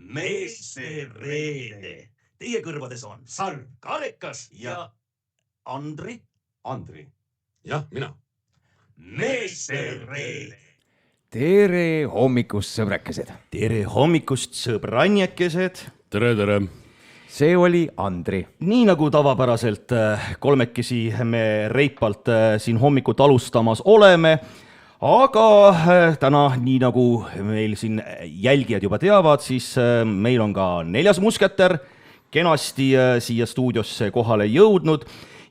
Meeste reede. Teie kõrvades on Sarv, Karekas ja Andri. Andri. Jah, mina. Meeste reede. Tere hommikust, sõbrekesed. Tere hommikust, sõbrannekesed. Tere, tere. See oli Andri. Nii nagu tavapäraselt kolmekesi me reipalt siin hommikut alustamas oleme, aga täna, nii nagu meil siin jälgijad juba teavad, siis meil on ka neljas musketer kenasti siia stuudiosse kohale jõudnud.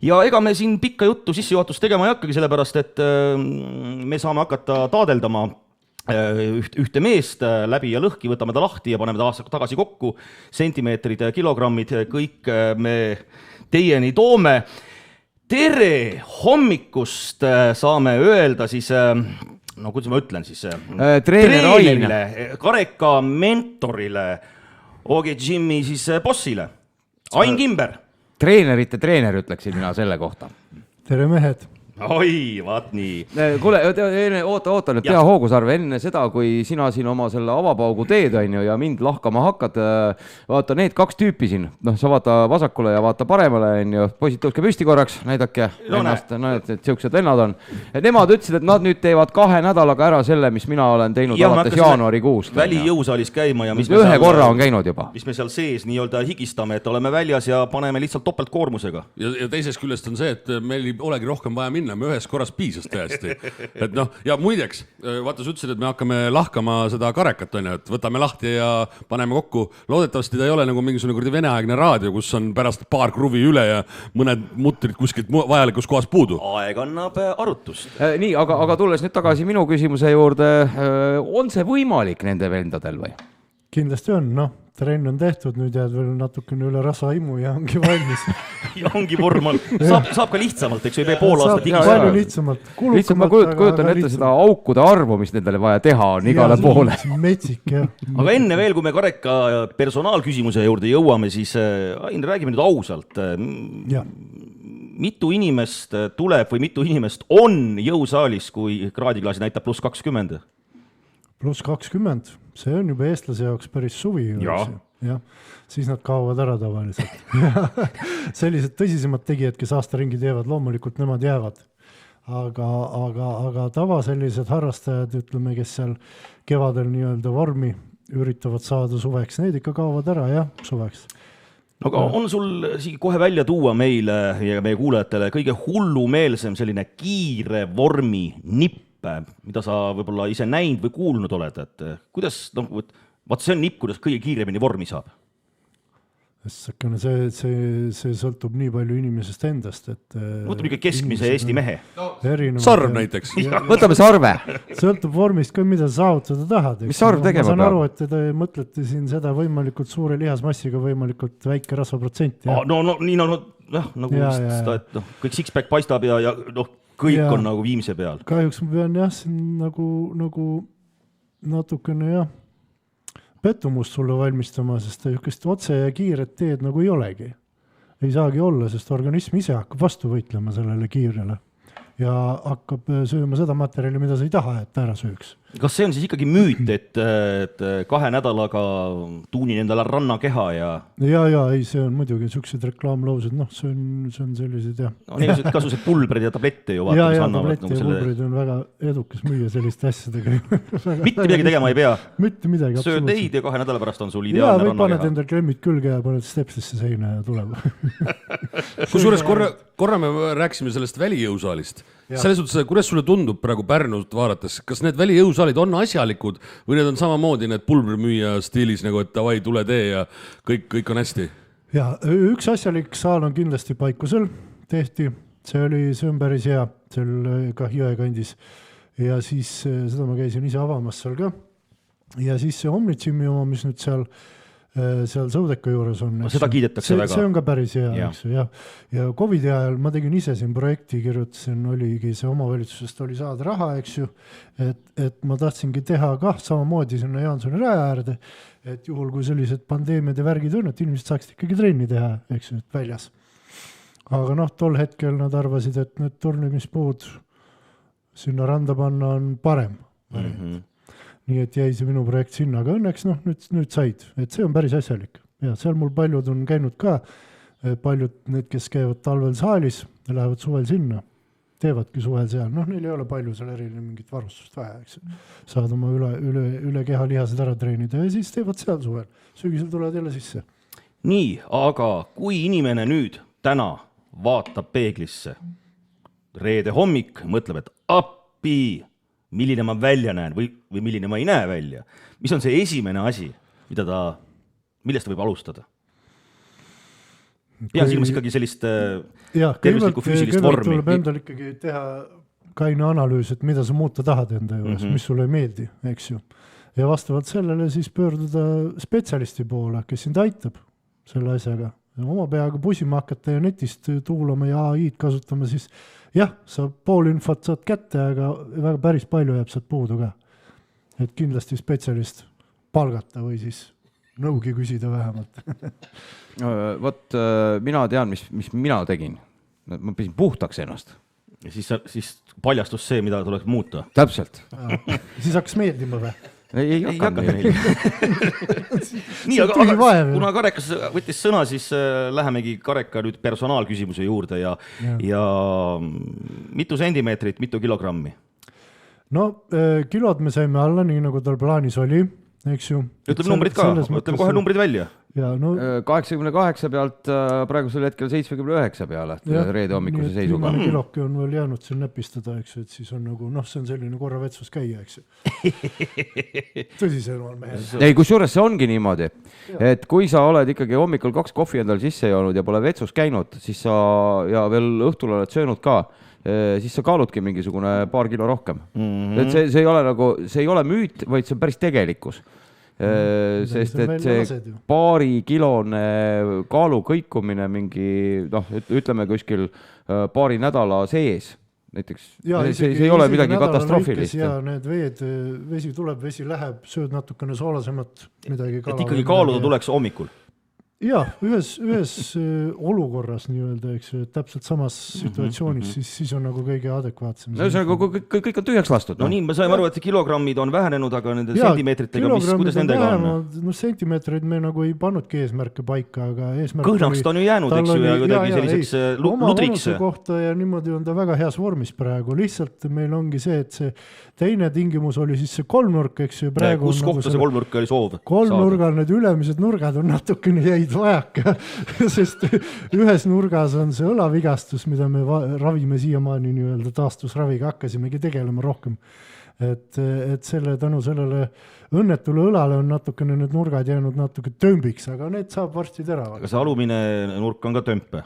Ja ega me siin pikka juttu sissejuhatust tegema ei hakkagi, sellepärast, et me saame hakata taadeldama ühte meest läbi ja lõhki, võtame ta lahti ja paneme ta aastaga tagasi kokku, sentimeetrid, kilogrammid, kõik me teieni toome. Tere hommikust saame öelda siis, no kuidas ma ütlen siis, treenerile, Kareka mentorile, OG Gym'i siis bossile, Ain Kimber. Treenerite treener, ütleksin mina selle kohta. Tere mehed. Oi, vaat nii. Kuule, oota nüüd Pea Hoogusarve enne seda, kui sina siin oma selle avapaugu teed on ju ja mind lahkama hakkad, vaata need kaks tüüpi siin, sa vaata vasakule ja vaata paremale on ju, poisid tõuske püsti korraks, näidake ennast, et siuksed vennad on. Nemad ütlesid, et nad nüüd teevad 2 nädalaga ära selle, mis mina olen teinud alates jaanuarikuust. Välijõusaalis käima ja mis ühe korra on käinud juba. Mis me seal sees nii-öelda higistame, et oleme väljas ja paneme lihtsalt topeltkoormusega. Ja teisest küljest on see, et meil ei olegi rohkem vaja minna. Me ühes korras piisas täiesti. Et noh, ja muideks, vaata sa ütlesid, et me hakkame lahkama seda Karekat, on ju, et võtame lahti ja paneme kokku. Loodetavasti ta ei ole nagu mingisugune kuradi veneaegne raadio, kus on pärast paar kruvi üle ja mõned mutrid kuskilt vajalikus kohas puudu. Aeg annab arutust. Nii, aga tulles nüüd tagasi minu küsimuse juurde, on see võimalik nende vendadel või? Kindlasti on, trenn on tehtud, nüüd jääd veel natukene üle rasvaimu ja ongi valmis. Ja ongi vormal. Saab ka lihtsamalt, eks ei pea pool aastat higistama. Palju lihtsamalt. Lihtsalt ma kujutan ette seda aukude arvu, mis nendele vaja teha on igale poole. Metsik, jah. Aga enne veel, kui me Kareka personaalküsimuse juurde jõuame, siis Ain, räägime nüüd ausalt. Mitu inimest tuleb või mitu inimest on jõusaalis, kui kraadiklaasi näitab +20? +20, see on juba eestlase jaoks päris suvi. Ja. Siis nad kaovad ära tavaliselt. Sellised tõsisemad tegijad, kes aastaringi teevad, loomulikult nemad jäävad. Aga tava sellised harrastajad, ütleme, kes seal kevadel nii-öelda vormi üritavad saada suveks, need ikka kaovad ära, jah, suveks. Aga on sul kohe välja tuua meile ja meie kuulajatele kõige hullumeelsem selline kiire vormi nipp, mida sa võib-olla ise näinud või kuulnud oled, et kuidas, vaat see on nipp, kuidas kõige kiiremini vormi saab? See sõltub nii palju inimesest endast, et võtame ikka keskmise Eesti mehe. Sarv näiteks. Võtame Sarve. Sõltub vormist ka, mida sa saavutada tahad. Mis Sarv tegema peab? Ma saan aru, et te mõtlete siin seda võimalikult suure lihasmassiga võimalikult väike rasvaprotsent. Nagu kõik six-pack paistab ja kõik on nagu viimse peal. Kahjuks ma pean siin nagu natukene pettumust sulle valmistama, sest just otse ja kiiret teed nagu ei olegi. Ei saagi olla, sest organism ise hakkab vastu võitlema sellele kiirele ja hakkab sööma seda materjali, mida sa ei taha, et ära sööks. Kas see on siis ikkagi müüt, et 2 nädalaga tuunin endale rannakeha ja... ei, see on muidugi sellised reklaamlaused, see on sellised, jah. On inimesed kasused pulbrid ja tablette ju vaata, mis annavad. Ja pulbrid on väga edukas müüa selliste asjadega. Mitte midagi tegema ei pea. Mitte midagi, sööd teid ja 2 nädala pärast on sul ideaalne rannakeha. Või paned endal kremmid külge ja paned stepsisse seina ja tuleb. Kusjuures korra me rääkisime sellest välijõusaalist. Selles suhtes, kuidas sulle tundub praegu Pärnult vaadates, kas need välijõusaalid on asjalikud või need on samamoodi need pulbrimüüja stiilis, nagu et davai, tule tee ja kõik on hästi? Ja üks asjalik saal on kindlasti Paikusel tehti, see on päris hea, seal ka Jõekandis ja siis seda ma käisin ise avamas seal ka ja siis see Omnitšimi oma, mis nüüd seal Sõudeka juures on. Seda kiidetakse väga. See on ka päris hea, eks ju. Ja COVID-i ajal ma tegin ise siin projekti, kirjutasin, oligi see omavalitsusest oli saada raha, eks ju, et ma tahtsingi teha samamoodi sinna Jaansoni raja äärde, et juhul kui sellised pandeemiad ja värgid on, et inimesed saaksid ikkagi trenni teha, eks ju, väljas. Aga tol hetkel nad arvasid, et need turnimispuud sinna randa panna on parem. nii et jäi see minu projekt sinna, aga õnneks nüüd said, et see on päris asjalik ja seal mul paljud on käinud ka, paljud need, kes käivad talvel saalis ja lähevad suvel sinna, teevadki suvel seal, neil ei ole palju seal eriline mingit varustust vaja, eks saad oma üle keha lihased ära treenida ja siis teevad seal suvel, sügisel tulevad jälle sisse. Nii, aga kui inimene nüüd täna vaatab peeglisse, reede hommik, mõtleb, et appi, milline ma välja näen või milline ma ei näe välja, mis on see esimene asi, millest ta võib alustada? Pean silmas ikkagi sellist tervislikku füüsilist vormi. Tuleb endal ikkagi teha kaine analüüs, et mida sa muuta tahad enda juures, mis sulle ei meeldi, eks ju. Ja vastavalt sellele siis pöörduda spetsialisti poole, kes sind aitab selle asjaga. Oma peaga pusima hakata ja netist tuulama ja AI-d kasutama, siis jah, sa pool infot saad kätte, aga väga päris palju jääb saad puudu ka. Et kindlasti spetsialist palgata või siis nõugi küsida vähemalt. Vot mina tean, mis mina tegin. Ma pisin puhtaks ennast. Ja siis paljastus see, mida tuleks muuta. Täpselt. Siis hakkas meeldima või? Ei hakanud meeldima. Nii, aga kuna Karekas võttis sõna, siis lähemegi Kareka nüüd personaalküsimuse juurde ja mitu sentimeetrit, mitu kilogrammi? No kilod me saime alla, nii nagu tal plaanis oli. Eks ju. Ütleme numbrid ka, ütleme kohe numbrid välja. Ja, 88 pealt praegusel hetkel 79 peale reede hommikuse seisuga. Kiloki on veel jäänud siin näpistada, eks ju, et siis on nagu, see on selline korra vetsus käia, eks ju. Tõsisel on mehe. Ei, kusjuures see ongi niimoodi, et kui sa oled ikkagi hommikul 2 kohvi endal sisse joonud ja pole vetsus käinud, siis sa ja veel õhtul oled söönud ka, siis sa kaaludki mingisugune paar kilo rohkem. Et see ei ole müüt, vaid see on päris tegelikkus. Sest et see paarikilone kaalu kõikumine mingi, ütleme kuskil paari nädala sees, näiteks see ei ole midagi katastroofilist. Ja need vesi tuleb, vesi läheb, sööd natukene soolasemat midagi. Et ikkagi kaaluda tuleks hommikul? Jah, ühes olukorras nii-öelda, eks ju, täpselt samas situatsioonis, siis on nagu kõige adekvaatsem. Kõik on tühjaks lastud. No nii, me saime aru, et kilogrammid on vähenenud, aga nende sentimeetritega, kuidas nendega on? No sentimeetrid me nagu ei pannudki eesmärke paika, aga eesmärk kõhnaks ta on ju jäänud, eks ju, ja kuidagi selliseks ludriks. Oma kohta ja niimoodi on ta väga heas vormis praegu. Lihtsalt meil ongi see, et see teine tingimus oli siis see kolmnurk, eks ju. Kus kohta see kolmnurk oli soov? Kolmnurgal need ülemised nurgad on natukene jäid vajaka, sest ühes nurgas on see õlavigastus, mida me ravime siiamaani nii-öelda taastusraviga hakkasimegi tegelema rohkem. Et tänu sellele õnnetule õlale on natukene need nurgad jäänud natuke tömbiks, aga need saab varsti terava. Aga see alumine nurk on ka tömpe?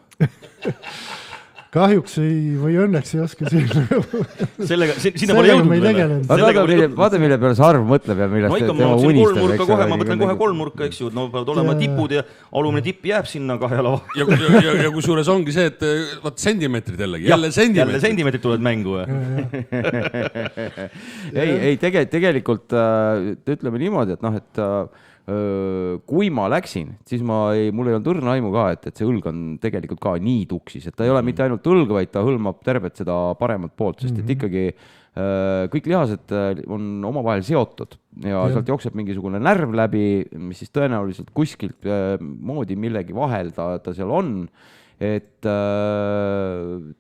Kahjuks või õnneks ei oska sinna pole jõudnud veel. Vaata, mille peale see arv mõtleb ja millest tema unistab. Ma mõtlen kohe kolmnurka, eks ju, et peavad olema tipud ja alumine tipp jääb sinna kahe jala. Ja kusjuures ongi see, et sentimeetrid jällegi. Jälle sentimeetrid tulevad mängu. Ei, tegelikult ütleme niimoodi, et kui ma läksin, siis mul ei olnud õrna aimu ka, et see õlg on tegelikult ka nii tuksis, et ta ei ole mitte ainult õlg, vaid ta hõlmab tervet seda paremat poolt, sest et ikkagi kõik lihased on omavahel seotud ja sealt jookseb mingisugune närv läbi, mis siis tõenäoliselt kuskilt moodi millegi vahel ta seal on, et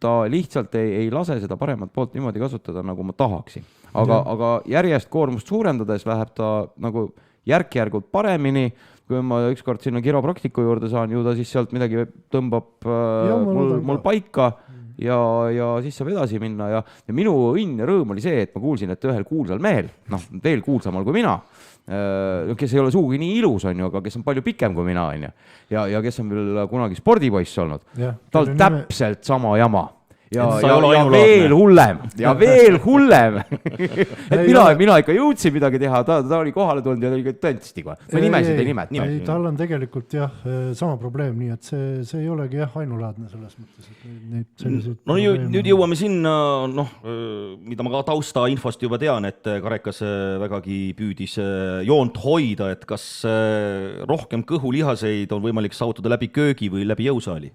ta lihtsalt ei lase seda paremat poolt niimoodi kasutada, nagu ma tahaksin. Aga järjest koormust suurendades läheb ta nagu järk-järgult paremini, kui ma ükskord sinna kiropraktiku juurde saan, ju ta siis sealt midagi tõmbab mul paika ja siis saab edasi minna ja minu õnn ja rõõm oli see, et ma kuulsin, et ühel kuulsal mehel, veel kuulsamal kui mina, kes ei ole sugugi nii ilus, on ju, aga kes on palju pikem kui mina, on ju, ja kes on veel kunagi spordipoiss olnud, tal täpselt sama jama. Ja veel hullem. Et mina ikka jõudsin midagi teha, ta oli kohale tulnud ja ta oli tõntsti. Ma nimesid ei nimeta. Tal on tegelikult sama probleem, nii et see ei olegi ainulaadne selles mõttes. No nüüd jõuame sinna, mida ma ka tausta infost juba tean, et Karekas vägagi püüdis joont hoida, et kas rohkem kõhulihaseid on võimalik saavutada läbi köögi või läbi jõusaali?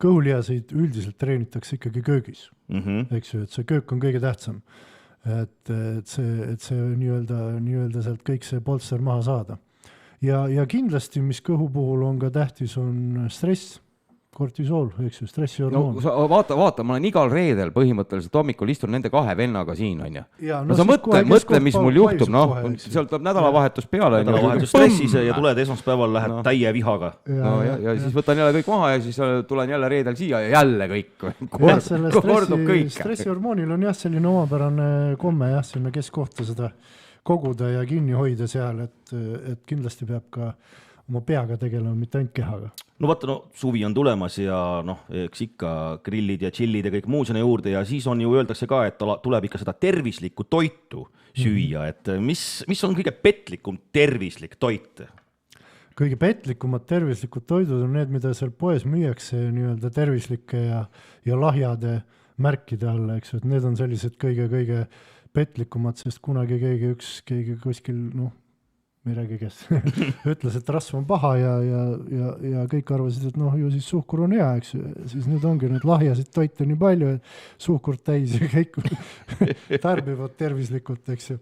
Kõhulihaseid üldiselt treenitakse ikkagi köögis, eks ju, et see köök on kõige tähtsam. et see nii-öelda sealt kõik see polster maha saada. Ja kindlasti, mis kõhu puhul on ka tähtis, on stress, kortisool, eks ju, stressihormoon. No, vaata, ma olen igal reedel põhimõtteliselt hommikul istun nende kahe vennaga siin, on ju. No sa mõtle, mis mul juhtub, noh, sealt tuleb nädalavahetus peale. Nädalavahetus stressis ja tuled esmaspäeval, lähed täie vihaga. Ja siis võtan jälle kõik maha ja siis tulen jälle reedel siia ja jälle kõik. Kordub kõik. Stressihormoonil on jah selline omapärane komme jah, sinna keskkohta seda koguda ja kinni hoida seal, et kindlasti peab ka oma peaga tegelema, mitte ainult kehaga. No vaata, suvi on tulemas ja eks ikka grillid ja chillid ja kõik muu sinna juurde ja siis on ju öeldakse ka, et tuleb ikka seda tervislikku toitu süüa, et mis on kõige petlikum tervislik toit? Kõige petlikumad tervislikud toidud on need, mida seal poes müüakse nii-öelda tervislike ja lahjade märkide alla, eks ju, et need on sellised kõige petlikumad, sest kunagi keegi kuskil, me ei räägi, kes ütles, et rasv on paha ja kõik arvasid, et ju siis suhkur on hea, eks ju, siis nüüd ongi need lahjasid toite nii palju, et suhkurt täis ja kõik tarbivad tervislikult, eks ju.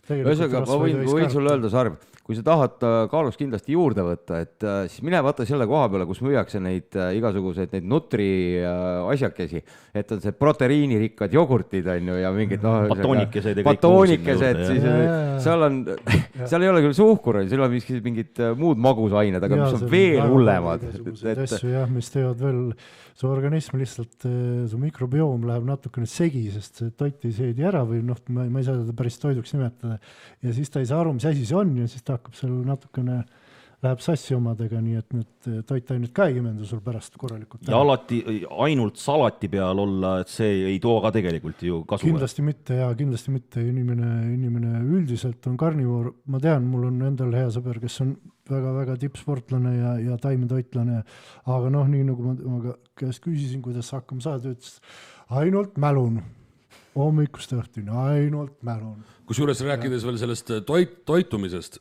Ühesõnaga, ma võin sulle öelda, Sarv, kui sa tahad kaaluks kindlasti juurde võtta, et siis mine vaata selle koha peale, kus müüakse neid igasuguseid neid nutri asjakesi, et on see proteiinirikkad jogurtid on ju ja mingid patoonikesed, siis seal ei ole küll suhkur, seal on mingid muud magusained, aga mis on veel hullemad. Asju jah, mis teevad veel, su organism lihtsalt, su mikrobioom läheb natukene segi, sest see toit ei seedi ära või ma ei saa seda päris toiduks nimetada ja siis ta ei saa aru, mis asi see on ja siis ta hakkab seal natukene, läheb sassi omadega, nii et need toitained ka ei imendu sul pärast korralikult. Ja alati ainult salati peal olla, et see ei too ka tegelikult ju kasu. Kindlasti mitte. Inimene üldiselt on karnivoor. Ma tean, mul on endal hea sõber, kes on väga-väga tippsportlane ja taimetoitlane, aga nii nagu ma käest küsisin, kuidas hakkama saada, ütles ainult mälun. Hommikust õhtuni, ainult mälun. Kusjuures rääkides veel sellest toitumisest,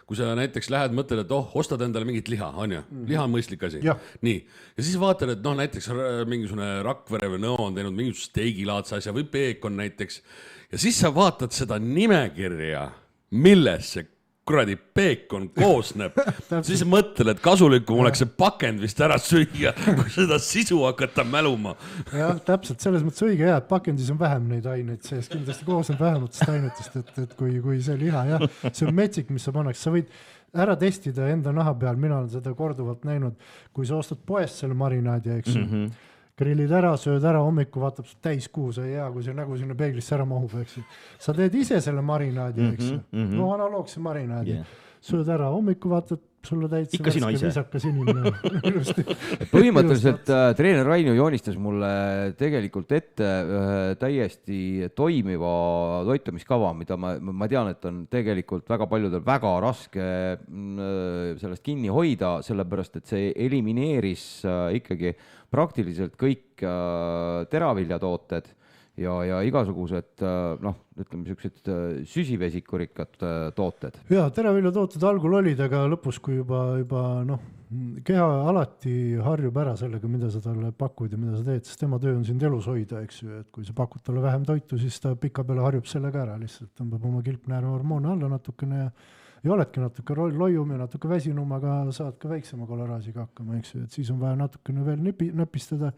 kui sa näiteks lähed, mõtled, et ostad endale mingit liha, on ju? Liha on mõistlik asi. Nii. Ja siis vaatad, et näiteks mingisugune Rakvere või Nõo on teinud mingisugune steigilaadse asja või peekon näiteks. Ja siis sa vaatad seda nimekirja, milles see kuradi peekon koosneb. Siis mõtled, et kasulikum oleks see pakend vist ära süüa, kui seda sisu hakata mäluma. Jah, täpselt, selles mõttes õige jah, et pakendis on vähem neid aineid sees, kindlasti koosneb vähematest ainetest, et kui see liha, jah, see on metsik, mis sa pannaks, sa võid ära testida enda naha peal, mina olen seda korduvalt näinud, kui sa ostad poest selle marinaadi, eks grillid ära, sööd ära, hommiku vaatab täis kuu, see hea, kui see nägu sinna peeglisse ära mahub, eks ju. Sa teed ise selle marinaadi, eks ju. Analoogse marinaadi. Sööd ära, hommiku vaatad, sulle täitsa visakas inimene. Põhimõtteliselt treener Raino joonistas mulle tegelikult ette täiesti toimiva toitumiskava, mida ma tean, et on tegelikult väga paljudel väga raske sellest kinni hoida, sellepärast, et see elimineeris ikkagi praktiliselt kõik teraviljatooted ja igasugused, ütleme, sellised süsivesikurikkad tooted. Jaa, teraviljatooted algul olid, aga lõpus, kui juba keha alati harjub ära sellega, mida sa talle pakud ja mida sa teed, sest tema töö on sind elus hoida, eks ju, et kui sa pakud talle vähem toitu, siis ta pika peale harjub sellega ära, lihtsalt tõmbab oma kilpnäärhormoone alla natukene ja oledki natuke loium ja natuke väsinum, aga saad ka väiksema koleraasiga hakkama, eks ju, et siis on vaja natukene veel näpistada,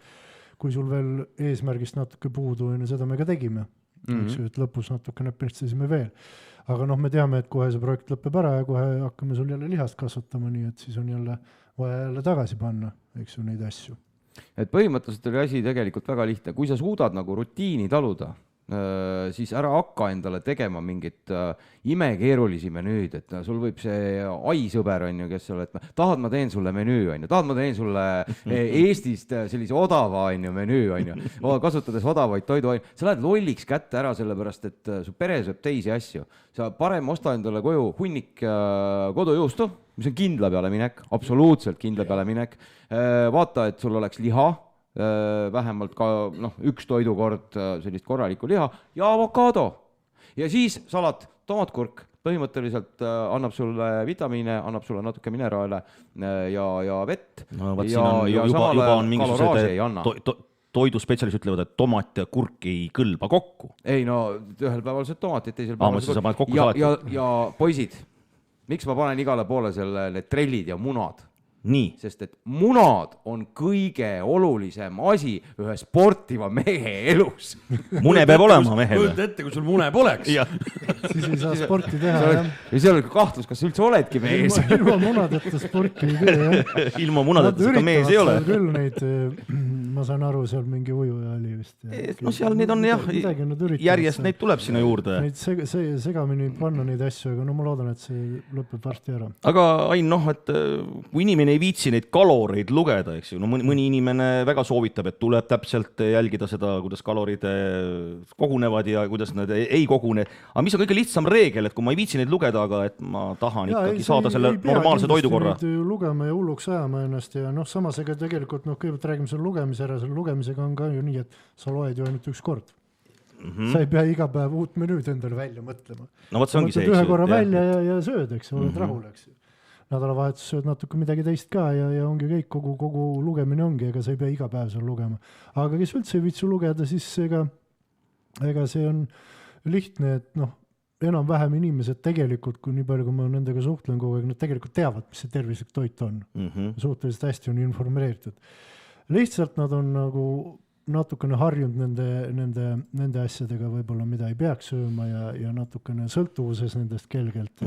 kui sul veel eesmärgist natuke puudu, seda me ka tegime, eks ju, et lõpus natuke näpistasime veel. Aga me teame, et kohe see projekt lõpeb ära ja kohe hakkame sul jälle lihast kasvatama, nii et siis on jälle vaja jälle tagasi panna, eks ju, neid asju. Et põhimõtteliselt oli asi tegelikult väga lihtne. Kui sa suudad nagu rutiini taluda, siis ära hakka endale tegema mingit imekeerulisi menüüd, et sul võib see aisõber on ju, kes sul, et tahad ma teen sulle menüü on ju, tahad ma teen sulle Eestist sellise odava on ju menüü on ju, kasutades odavaid toiduaineid, sa lähed lolliks kätte ära sellepärast, et su pere sööb teisi asju, sa parem osta endale koju hunnik kodujuustu, mis on kindla peale minek, absoluutselt kindla peale minek, vaata, et sul oleks liha, vähemalt ka üks toidukord sellist korralikku liha ja avokaado. Ja siis salat, tomatkurk põhimõtteliselt annab sulle vitamiine, annab sulle natuke mineraale ja vett. No, ja juba on mingisugused toiduspetsialist ütlevad, et tomat ja kurk ei kõlba kokku. Ei no, ühel päeval sööd tomatit, teisel päeval sa paned kokku salati. Ja poisid, miks ma panen igale poole need trellid ja munad? Nii. Sest et munad on kõige olulisem asi ühe sportiva mehe elus. Mune peab olema mehele. Kujuta ette, kui sul mune poleks. Siis ei saa sporti teha, jah. Ja see oli kahtlus, kas üldse oledki mees. Ilma munadeta sporti ei tee, jah. Ilma munadeta ka mees ei ole. Küll neid, ma saan aru, seal mingi ujuja oli vist. No seal neid on jah, järjest neid tuleb sinna juurde. Neid segamini panna neid asju, aga no ma loodan, et see lõpeb varsti ära. Aga Ain, et kui inimene ei viitsi neid kaloreid lugeda, eks ju, no mõni inimene väga soovitab, et tuleb täpselt jälgida seda, kuidas kalorid kogunevad ja kuidas nad ei kogune. Aga mis on kõige lihtsam reegel, et kui ma ei viitsi neid lugeda, aga et ma tahan ikkagi saada selle normaalse toidukorra. Lugema ja hulluks ajama ennast ja samas ega tegelikult kõigepealt räägime selle lugemise ära, selle lugemisega on ka ju nii, et sa loed ju ainult üks kord. Sa ei pea iga päev uut menüüd endale välja mõtlema. No võt see ongi see. Ühe korra välja ja sööd, eks, oled rahul, eks. Nädalavahetus sööd natuke midagi teist ka ja ongi kõik, kogu lugemine ongi, ega sa ei pea iga päev seal lugema. Aga kes üldse ei viitsu lugeda, siis ega see on lihtne, et enam-vähem inimesed tegelikult, kui nii palju, kui ma nendega suhtlen kogu aeg, nad tegelikult teavad, mis see tervislik toit on. Suhteliselt hästi on informeeritud. Lihtsalt nad on nagu natukene harjunud nende asjadega võib-olla, mida ei peaks sööma ja natukene sõltuvuses nendest kelgelt.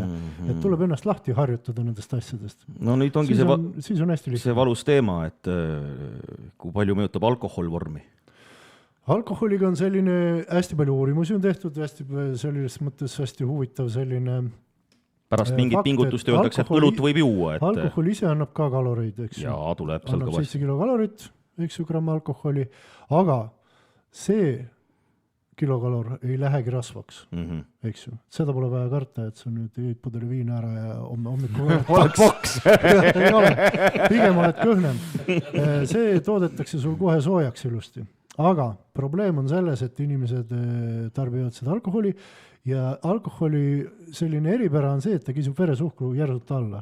Et tuleb ennast lahti harjutada nendest asjadest. No nüüd ongi siis on hästi see valus teema, et kui palju mõjutab alkohol vormi? Alkoholiga on selline hästi palju uurimusi on tehtud, selles mõttes hästi huvitav selline pärast mingit pingutust öeldakse, et õlut võib juua. Alkohol ise annab ka kaloreid, eks ju. Jaa, tuleb. Annab 7 kilokalorit, 1 gramm alkoholi, aga see kilokalor ei lähegi rasvaks, eks ju. Seda pole vaja karta, et sa nüüd jõid pudeli viina ära ja hommikul oled poks. Ei ole, pigem oled kõhnem. See toodetakse sul kohe soojaks ilusti. Aga probleem on selles, et inimesed tarbivad seda alkoholi ja alkoholi selline eripära on see, et ta kisub veresuhkru järsult alla.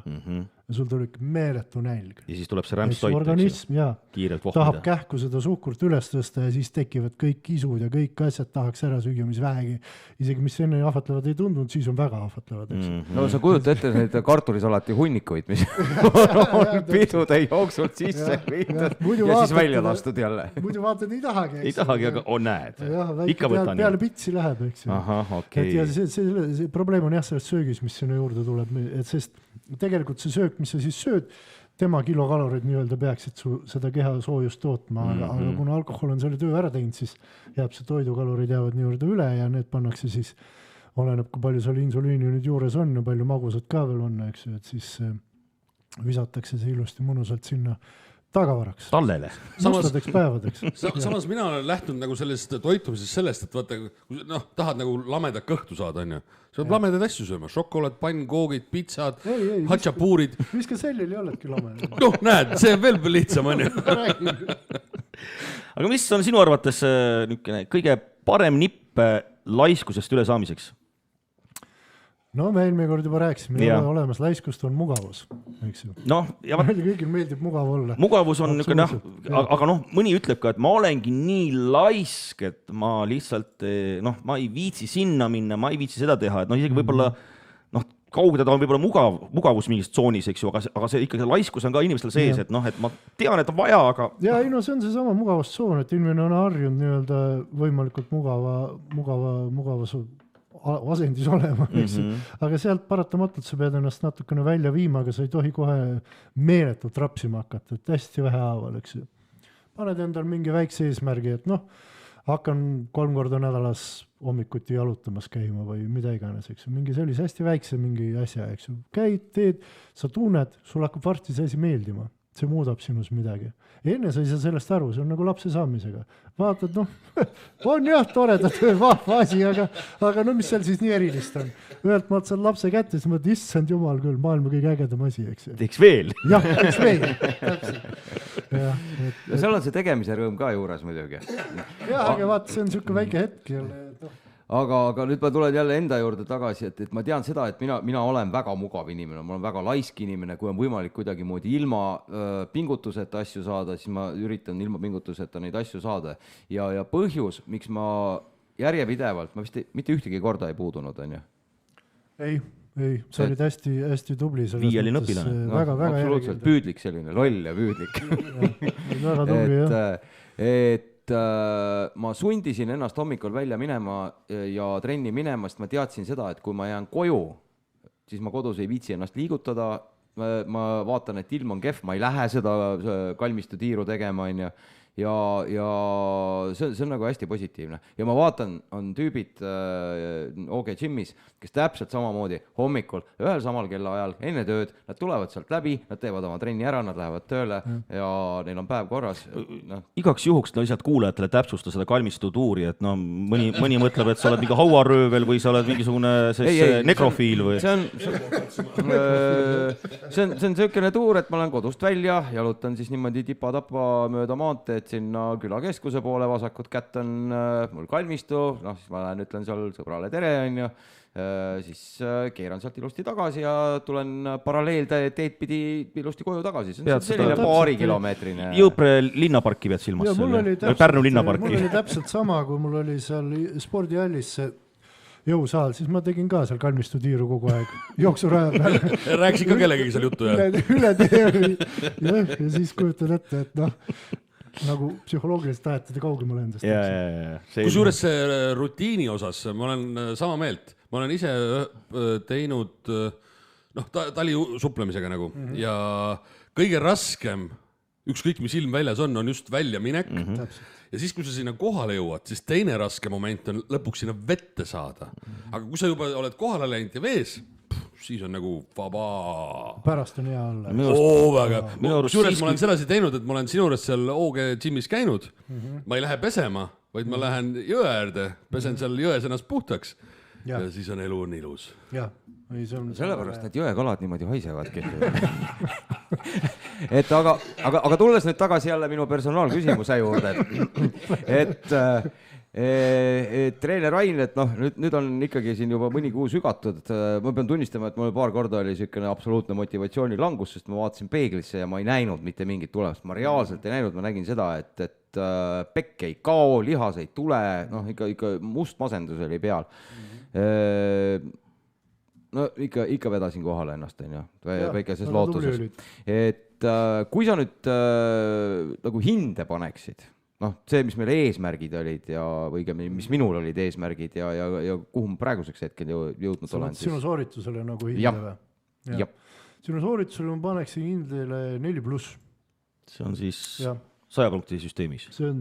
Ja sul tuleb meeletu nälg. Ja siis tuleb see rämpstoit, organism, kiirelt vohmida. Tahab kähku seda suhkurt üles tõsta ja siis tekivad kõik kisud ja kõik asjad tahaks ära süüa, mis vähegi. Isegi mis enne ahvatlevad ei tundunud, siis on väga ahvatlevad. No sa kujuta ette neid kartulisalati hunnikuid, mis on pidude jooksult sisse viidud ja siis välja lastud jälle. Muidu vaatad, ei tahagi. Ei tahagi, aga näed. Ikka võtan. Peale pitsi läheb, eks ju. Aha, okei. Ja see probleem on jah selles söögis, mis sinna juurde tuleb, et sest tegelikult see söök, mis sa siis sööd, tema kilokalorid nii-öelda peaksid seda keha soojust tootma, aga kuna alkohol on selle töö ära teinud, siis jääb see toidukalorid jäävad nii-öelda üle ja need pannakse siis, oleneb kui palju seal insuliini nüüd juures on ja palju magusad ka veel on, eks ju, et siis visatakse see ilusti mõnusalt sinna tagavaraks. Tallele. Mustadeks päevadeks. Samas mina olen lähtunud nagu sellest toitumisest sellest, et vaata, tahad nagu lamedat kõhtu saada, on ju. Sa oled lamedaid asju sööma, šokolaad, pann, koogid, pitsad, hatšapuurid. Viska sellil ei oledki lamedad. No näed, see on veel lihtsam, on ju. Aga mis on sinu arvates kõige parem nipp laiskusest üle saamiseks? No me eelmine kord juba rääkisime, ei ole olemas, laiskust on mugavus, eks ju. Kõigil meeldib mugav olla. Mugavus on niisugune, aga mõni ütleb ka, et ma olengi nii laisk, et ma lihtsalt, ma ei viitsi sinna minna, ma ei viitsi seda teha, et isegi võib-olla, kaugeda on võib-olla mugavus mingis tsoonis, eks ju, aga see ikkagi laiskus on ka inimestel sees, et ma tean, et on vaja, aga... Ja ei, see on see sama mugavustsoon, et inimene on harjunud nii-öelda võimalikult mugavas asendis olema, aga sealt paratamatult sa pead ennast natukene välja viima, aga sa ei tohi kohe meeletult rapsima hakata, et hästi vähe haaval, eks ju. Paned endal mingi väikse eesmärgi, et hakkan 3 korda nädalas hommikuti jalutamas käima või mida iganes, eks ju. Mingi sellise hästi väikse mingi asja, eks ju. Käid, teed, sa tunned, sul hakkab varsti see asi meeldima. See muudab sinus midagi. Enne sa ei saa sellest aru, see on nagu lapse saamisega. Vaatad, on jah, toredad vahva asi, aga mis seal siis nii erilist on? Ühelt maalt saad lapse kätte, siis mõtled, issand jumal küll, maailma kõige ägedam asi, eks ju. Teeks veel. Jah, teeks veel. Ja seal on see tegemise rõõm ka juures muidugi. Jah, aga vaata, see on niisugune väike hetk jälle. aga nüüd ma tulen jälle enda juurde tagasi, et ma tean seda, et mina olen väga mugav inimene, ma olen väga laisk inimene, kui on võimalik kuidagimoodi ilma pingutuseta asju saada, siis ma üritan ilma pingutuseta neid asju saada. Ja põhjus, miks ma järjepidevalt, ma vist mitte ühtegi korda ei puudunud, on ju? Ei, sa olid hästi tubli. Viieline õpilane. Väga absoluutselt püüdlik selline, loll ja püüdlik. Väga tubli, jah. Et ma sundisin ennast hommikul välja minema ja trenni minema, sest ma teadsin seda, et kui ma jään koju, siis ma kodus ei viitsi ennast liigutada, ma vaatan, et ilm on kehv, ma ei lähe seda kalmistu tiiru tegema, on ju. Ja see on nagu hästi positiivne. Ja ma vaatan, on tüübid OG Gymis, kes täpselt samamoodi hommikul, ühel samal kellaajal, enne tööd, nad tulevad sealt läbi, nad teevad oma trenni ära, nad lähevad tööle ja neil on päev korras. Igaks juhuks lihtsalt kuulajatele täpsusta seda kalmistu tuuri, et mõni mõtleb, et sa oled mingi hauaröövel või sa oled mingisugune nekrofiil või? See on selline tuur, et ma olen kodust välja, jalutan siis niimoodi tipa-tapa mööda maanteed sinna külakeskuse poole, vasakut kätt on mul kalmistu, siis ma lähen, ütlen seal sõbrale tere, on ju, siis keeran sealt ilusti tagasi ja tulen paralleelteed pidi ilusti koju tagasi. See on selline paarikilomeetrine. Jõupre linnaparki pead silmas? Pärnu linnaparki. Mul oli täpselt sama, kui mul oli seal spordihallis see jõusaal, siis ma tegin ka seal kalmistu tiiru kogu aeg, jooksuraja peal. Rääkisid ka kellegagi seal juttu, jah? Üle tee ja siis kujutad ette, et nagu psühholoogiliselt tahetada kaugemale endast. Kusjuures see rutiini osas ma olen sama meelt. Ma olen ise teinud talisupplemisega nagu ja kõige raskem, ükskõik mis ilm väljas on just väljaminek. Ja siis, kui sa sinna kohale jõuad, siis teine raske moment on lõpuks sinna vette saada. Aga kui sa juba oled kohale läinud ja vees, siis on nagu vaba. Pärast on hea olla. Väga. Kusjuures ma olen sellasi teinud, et ma olen sinu juures seal OG Gymis käinud. Ma ei lähe pesema, vaid ma lähen jõe äärde, pesen seal jões ennast puhtaks ja siis on elu on ilus. Sellepärast, et jõekalad niimoodi haisevadki. Et aga tulles nüüd tagasi jälle minu personaalküsimuse juurde, et treener Rain, et nüüd on ikkagi siin juba mõni kuu sügatud, ma pean tunnistama, et mul paar korda oli selline absoluutne motivatsiooni langus, sest ma vaatasin peeglisse ja ma ei näinud mitte mingit tulemust, ma reaalselt ei näinud, ma nägin seda, et pekk ei kao, lihas ei tule, ikka must masendus oli peal. Ikka vedasin kohale ennast, väikeses lootuses. Et kui sa nüüd nagu hinde paneksid, see, mis meil eesmärgid olid ja õigemini, mis minul olid eesmärgid ja kuhu ma praeguseks hetkel jõudnud olen. Sinu sooritusele nagu hinde või? Sinu sooritusele ma paneksin hindele 4+. See on siis 100 punkti süsteemis. See on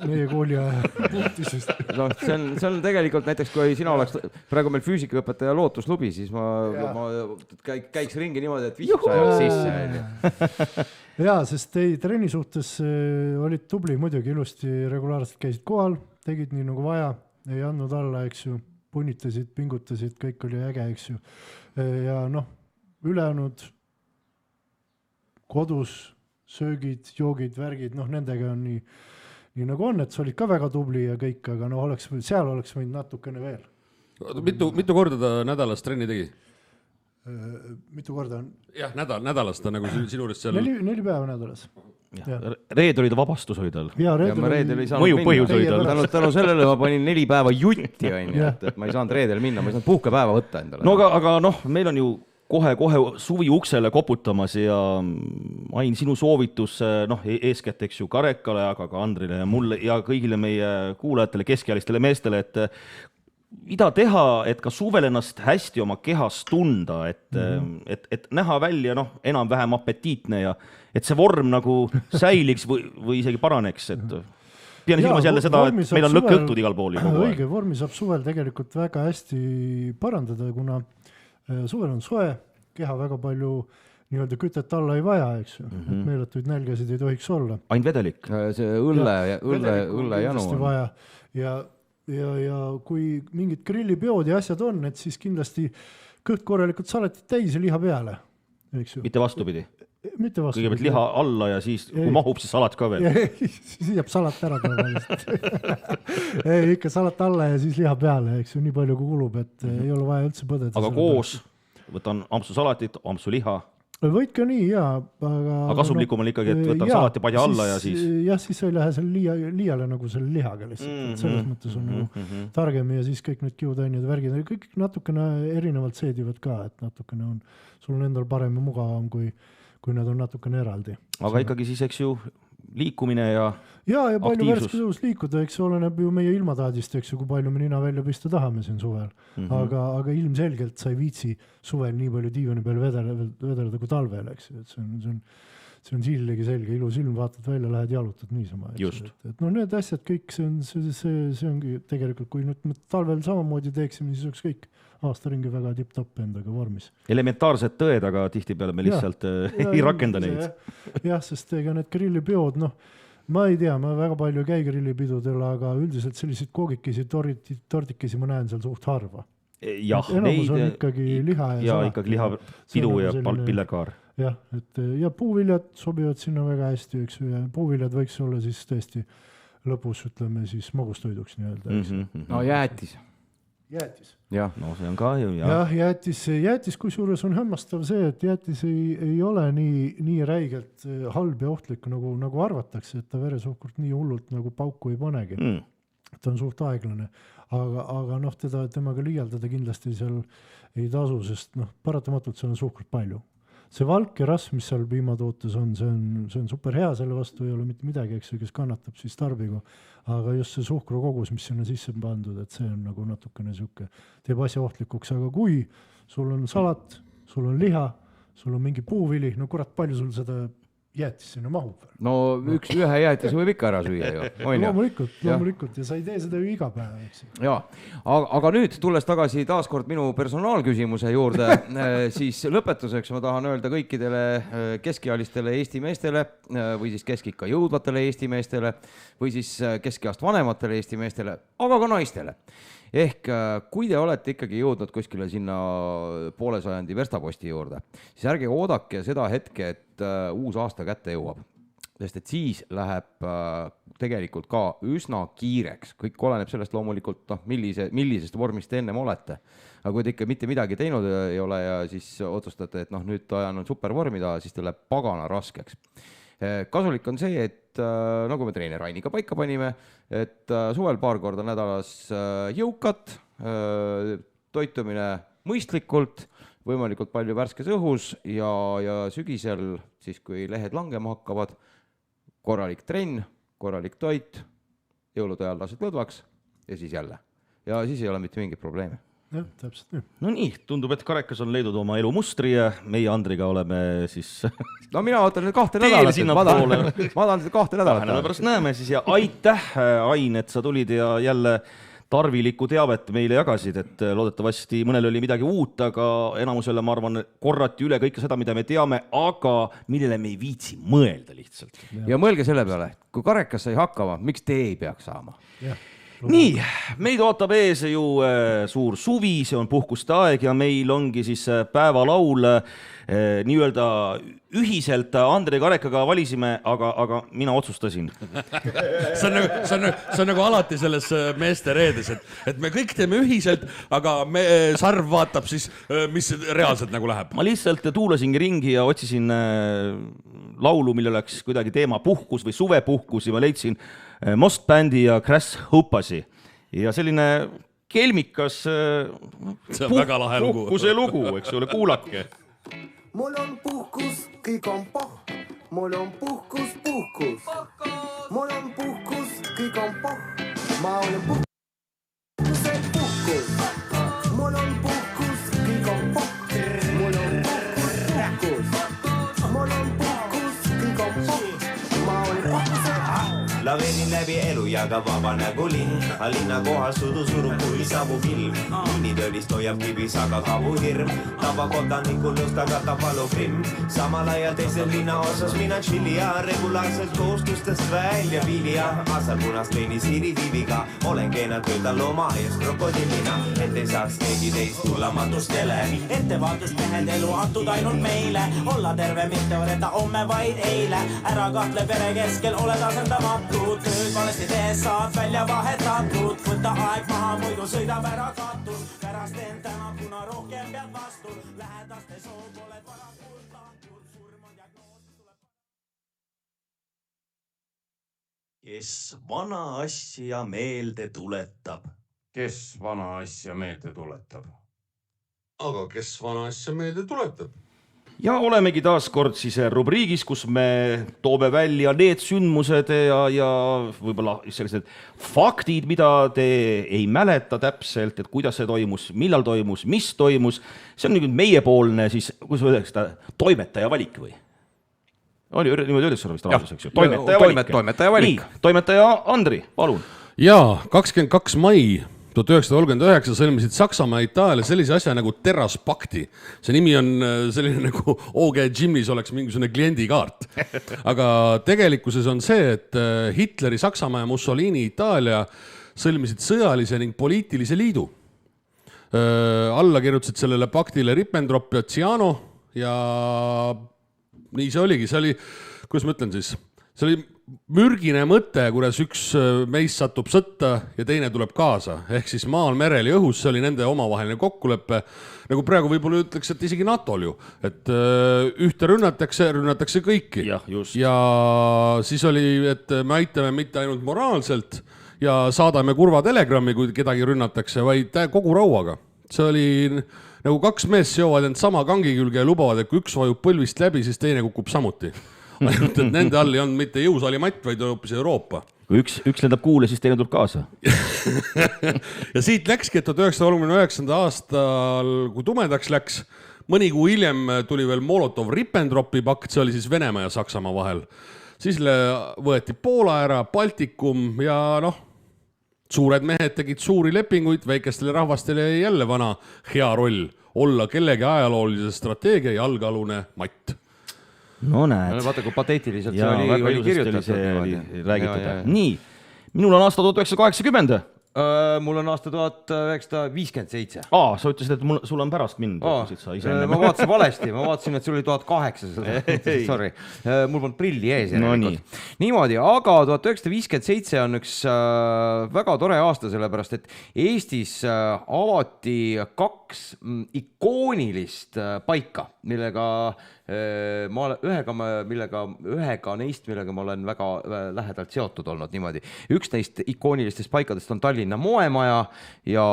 meie kooli punktisest. See on tegelikult näiteks, kui sina oleks praegu meil füüsikaõpetaja lootuslubi, siis ma käiks ringi niimoodi, et vihku sajaks sisse. Jaa, sest trenni suhtes olid tubli, muidugi ilusti regulaarselt käisid kohal, tegid nii nagu vaja, ei andnud alla, eks ju, punnitasid, pingutasid, kõik oli äge, eks ju. Ja ülejäänud kodus söögid, joogid, värgid, nendega on nii nagu on, et sa olid ka väga tubli ja kõik, aga seal oleks võinud natukene veel. Mitu korda ta nädalas trenni tegi? Mitu korda on? Jah, nädalas ta nagu sinu juures seal... 4 päeva nädalas. Reed oli ta vabastus oli tal. Ja ma reedel ei saanud minna. Tänu sellele ma panin 4 päeva jutti, et ma ei saanud reedel minna, ma ei saanud puhkepäeva võtta endale. No aga meil on ju kohe suvi uksele koputamas ja Ain, sinu soovitus eeskätt, eks ju, Karekale, aga ka Andrile ja mulle ja kõigile meie kuulajatele, keskealistele meestele, et mida teha, et ka suvel ennast hästi oma kehas tunda, et näha välja enam-vähem apetiitne ja et see vorm nagu säiliks või isegi paraneks, et pean silmas jälle seda, et meil on lõkkõhtud igal pool. Õige, vormi saab suvel tegelikult väga hästi parandada, kuna suvel on soe, keha väga palju nii-öelda kütet alla ei vaja, eks ju. Meeletuid nälgasid ei tohiks olla. Ainult vedelik. See õlle janu on. Vaja. Ja kui mingid grillipeod ja asjad on, et siis kindlasti kõht korralikult salatit täis ja liha peale. Eks ju. Mitte vastupidi. mitte vastu. kõigepealt liha alla ja siis, kui mahub, siis salat ka veel. Siis jääb salat ära tavaliselt. Ei, ikka salat alla ja siis liha peale, eks ju, nii palju kui kulub, et ei ole vaja üldse põdeda. Aga koos võtan ampsu salatit, ampsu liha. Võid ka nii, jaa. Aga kasumlikum on ikkagi, et võtan salatipadja alla ja siis... Jah, siis ei lähe selle liiale nagu selle lihaga lihtsalt. Selles mõttes on nagu targem ja siis kõik need kiutäinid ja värgid. Kõik natukene erinevalt seedivad ka, et natukene on, sul on endal parem ja mugavam, kui nad on natukene eraldi. Aga ikkagi siis, eks ju, liikumine ja palju värskes õhus liikuda, eks oleneb ju meie ilmataadist, eks ju, kui palju me nina välja pista tahame siin suvel. Aga ilmselgelt sa ei viitsi suvel nii palju diivani peal vedeleda kui talvel, eks ju. See on siilegi selge, ilus ilm, vaatad välja, lähed jalutad niisama. Et need asjad kõik, see ongi tegelikult, kui nüüd talvel samamoodi teeksime, siis oleks kõik aastaringi väga tipp-topp endaga vormis. Elementaarsed tõed, aga tihtipeale me lihtsalt ei rakenda neid. Jah, sest ega need grillipeod, ma ei tea, ma väga palju ei käi grillipidudel, aga üldiselt selliseid koogikesi, tordikesi ma näen seal suht harva. Jah, enamus on ikkagi liha ja ikkagi liha pidu ja pillerkaar. Jah, ja puuviljad sobivad sinna väga hästi, eks ju, ja puuviljad võiks olla siis tõesti lõpus, ütleme siis magustoiduks nii-öelda. No jäätis. No see on ka ju. Jah, jäätis kusjuures on hämmastav see, et jäätis ei ole nii räigelt halb ja ohtlik nagu arvatakse, et ta veresuhkurt nii hullult nagu pauku ei panegi. Ta on suht aeglane, aga temaga liialdada kindlasti seal ei tasu, sest paratamatult seal on suhkurt palju. See valk ja rasv, mis seal piimatootes on, see on super hea, selle vastu ei ole mitte midagi, eks ju, kes kannatab siis tarbigu. Aga just see suhkru kogus, mis sinna sisse on pandud, et see on nagu natukene siuke, teeb asja ohtlikuks, aga kui sul on salat, sul on liha, sul on mingi puuvili, kurat, palju sul seda jäätis sinna mahub veel. No ühe jäätis võib ikka ära süüa ju. Loomulikult ja sa ei tee seda ju iga päev, eks. Ja, aga nüüd tulles tagasi taaskord minu personaalküsimuse juurde, siis lõpetuseks ma tahan öelda kõikidele keskealistele Eesti meestele või siis keskikka jõudvatele Eesti meestele või siis keskeast vanematele Eesti meestele, aga ka naistele. Ehk kui te olete ikkagi jõudnud kuskile sinna poole sajandi verstaposti juurde, siis ärge oodake seda hetke, et uus aasta kätte jõuab. Sest et siis läheb tegelikult ka üsna kiireks. Kõik oleneb sellest loomulikult, millisest vormist te ennem olete. Aga kui te ikka mitte midagi teinud ei ole ja siis otsustate, et nüüd ajan on supervormida, siis te läheb pagana raskeks. Kasulik on see, et nagu me treener Rainiga paika panime, et suvel paar korda nädalas jõukat, toitumine mõistlikult, võimalikult palju värskes õhus ja sügisel, siis kui lehed langema hakkavad, korralik trenn, korralik toit, jõulude ajal lased lõdvaks ja siis jälle. Ja siis ei ole mitte mingit probleemi. Jah, täpselt nii. No nii, tundub, et Karekas on leidnud oma elu mustri ja meie Andriga oleme siis... No mina ootan nüüd 2 nädalat. Ma tahan seda 2 nädalat. Pärast näeme siis ja aitäh, Ain, et sa tulid ja jälle tarvilikku teavet meile jagasid, et loodetavasti mõnel oli midagi uut, aga enamusele, ma arvan, korrati üle kõike seda, mida me teame, aga millele me ei viitsi mõelda lihtsalt. Ja mõelge selle peale, kui Karekas sai hakkama, miks te ei peaks saama? Nii, meid ootab ees ju suur suvi, see on puhkuste aeg ja meil ongi siis päevalaul nii-öelda ühiselt Andrei Karekaga valisime, aga mina otsustasin. See on nagu alati selles meeste reedes, et me kõik teeme ühiselt, aga sarv vaatab siis, mis reaalselt nagu läheb. Ma lihtsalt tuulasingi ringi ja otsisin laulu, mille oleks kuidagi teema puhkus või suvepuhkus ja ma leidsin Most Bandi ja Crash Hopasi ja selline kelmikas puhkuse lugu, eks ole, kuulake. Mul on puhkus, kõik on poh, mul on puhkus. Mul on puhkus, kõik on poh, ma olen puhkuse puhkus. Mul on puhkus, kõik on poh, mul on puhkus. Mul on puhkus, kõik on poh, ma olen puhkuse. laveerin läbi elu ja ka vaba nagu linn. A linna kohal sudu surub, kui saabub ilm. Liinitöölist hoiab kibis, aga kabu hirm. Taba kodanikul just aga tabalu grimm. Samal ajal teisel linna osas mina chilli ja regulaarselt koostustest välja viili ja asal punast veini siiri viiviga. Olen keenalt töötal looma ees krokodillina, et ei saaks keegi teist tulla matustele. Ettevaatuspehend elu antud ainult meile, olla terve, mitte võrreda homme vaid eile. Ära kahtle pere keskel, oled asendamatud, tööd valesti tees saad välja vahetatud. Võta aeg maha, muidu sõidab ära katus, pärast end täna, kuna rohkem pead vastu. Lähedaste soov oled varakult lahtud, surm on diagnoos tuleb. Kes vana asja meelde tuletab? Kes vana asja meelde tuletab? Aga kes vana asja meelde tuletab? Ja olemegi taas kord siis rubriigis, kus me toome välja need sündmused ja võib-olla sellised faktid, mida te ei mäleta täpselt, et kuidas see toimus, millal toimus, mis toimus. See on nüüd meiepoolne siis, kus öeldakse seda, toimetaja valik või? Oli niimoodi öeldakse vist raadus, eks ju? Toimetaja valik. Nii, toimetaja Andri, palun. Jaa, 22. mai 1939 sõlmisid Saksamaa ja Itaalia sellise asja nagu Terraspakti. See nimi on selline nagu OG Gymnis oleks mingisugune kliendikaart. Aga tegelikkuses on see, et Hitleri Saksamaa ja Mussolini Itaalia sõlmisid sõjalise ning poliitilise liidu. Alla kirjutasid sellele paktile Ribbentrop ja Ciano ja nii see oligi. See oli, kuidas ma ütlen siis, see oli mürgine mõte, kuidas üks meist satub sõtta ja teine tuleb kaasa. Ehk siis maal, merel ja õhus, see oli nende omavaheline kokkuleppe. Nagu praegu võib-olla ütleks, et isegi NATO-l ju. Et ühte rünnatakse kõiki. Ja, just. Ja siis oli, et me aitame mitte ainult moraalselt ja saadame kurva telegrammi, kui kedagi rünnatakse, vaid kogu rauaga. See oli nagu kaks meest seovad end sama kangi külge ja lubavad, et kui üks vajub põlvist läbi, siis teine kukub samuti. Ainult, et nende all ei olnud mitte jõusaali matt, vaid hoopis Euroopa. Kui üks lendab kuule, siis teine tuleb kaasa. Ja siit läkski, et 1939. aastal, kui tumedaks läks, mõni kuu hiljem tuli veel Molotov-Ribbentropi pakt, see oli siis Venemaa ja Saksamaa vahel. Siis võeti Poola ära, Baltikum ja suured mehed tegid suuri lepinguid, väikestele rahvastele jälle vana hea roll olla kellegi ajaloolise strateegia ja algalune matt. No näed. Vaata, kui pateetiliselt see oli kirjutatud. Räägitud. Nii, minul on aasta 1980. Mul on aasta 1957. Sa ütlesid, et sul on pärast mind. Ma vaatasin valesti, ma vaatasin, et sul oli 1800. Sorry, mul polnud prilli ees. Niimoodi, aga 1957 on üks väga tore aasta, sellepärast, et Eestis avati kaks ikoonilist paika, millega ühega neist, millega ma olen väga lähedalt seotud olnud niimoodi. Üks neist ikoonilistest paikadest on Tallinna moemaja ja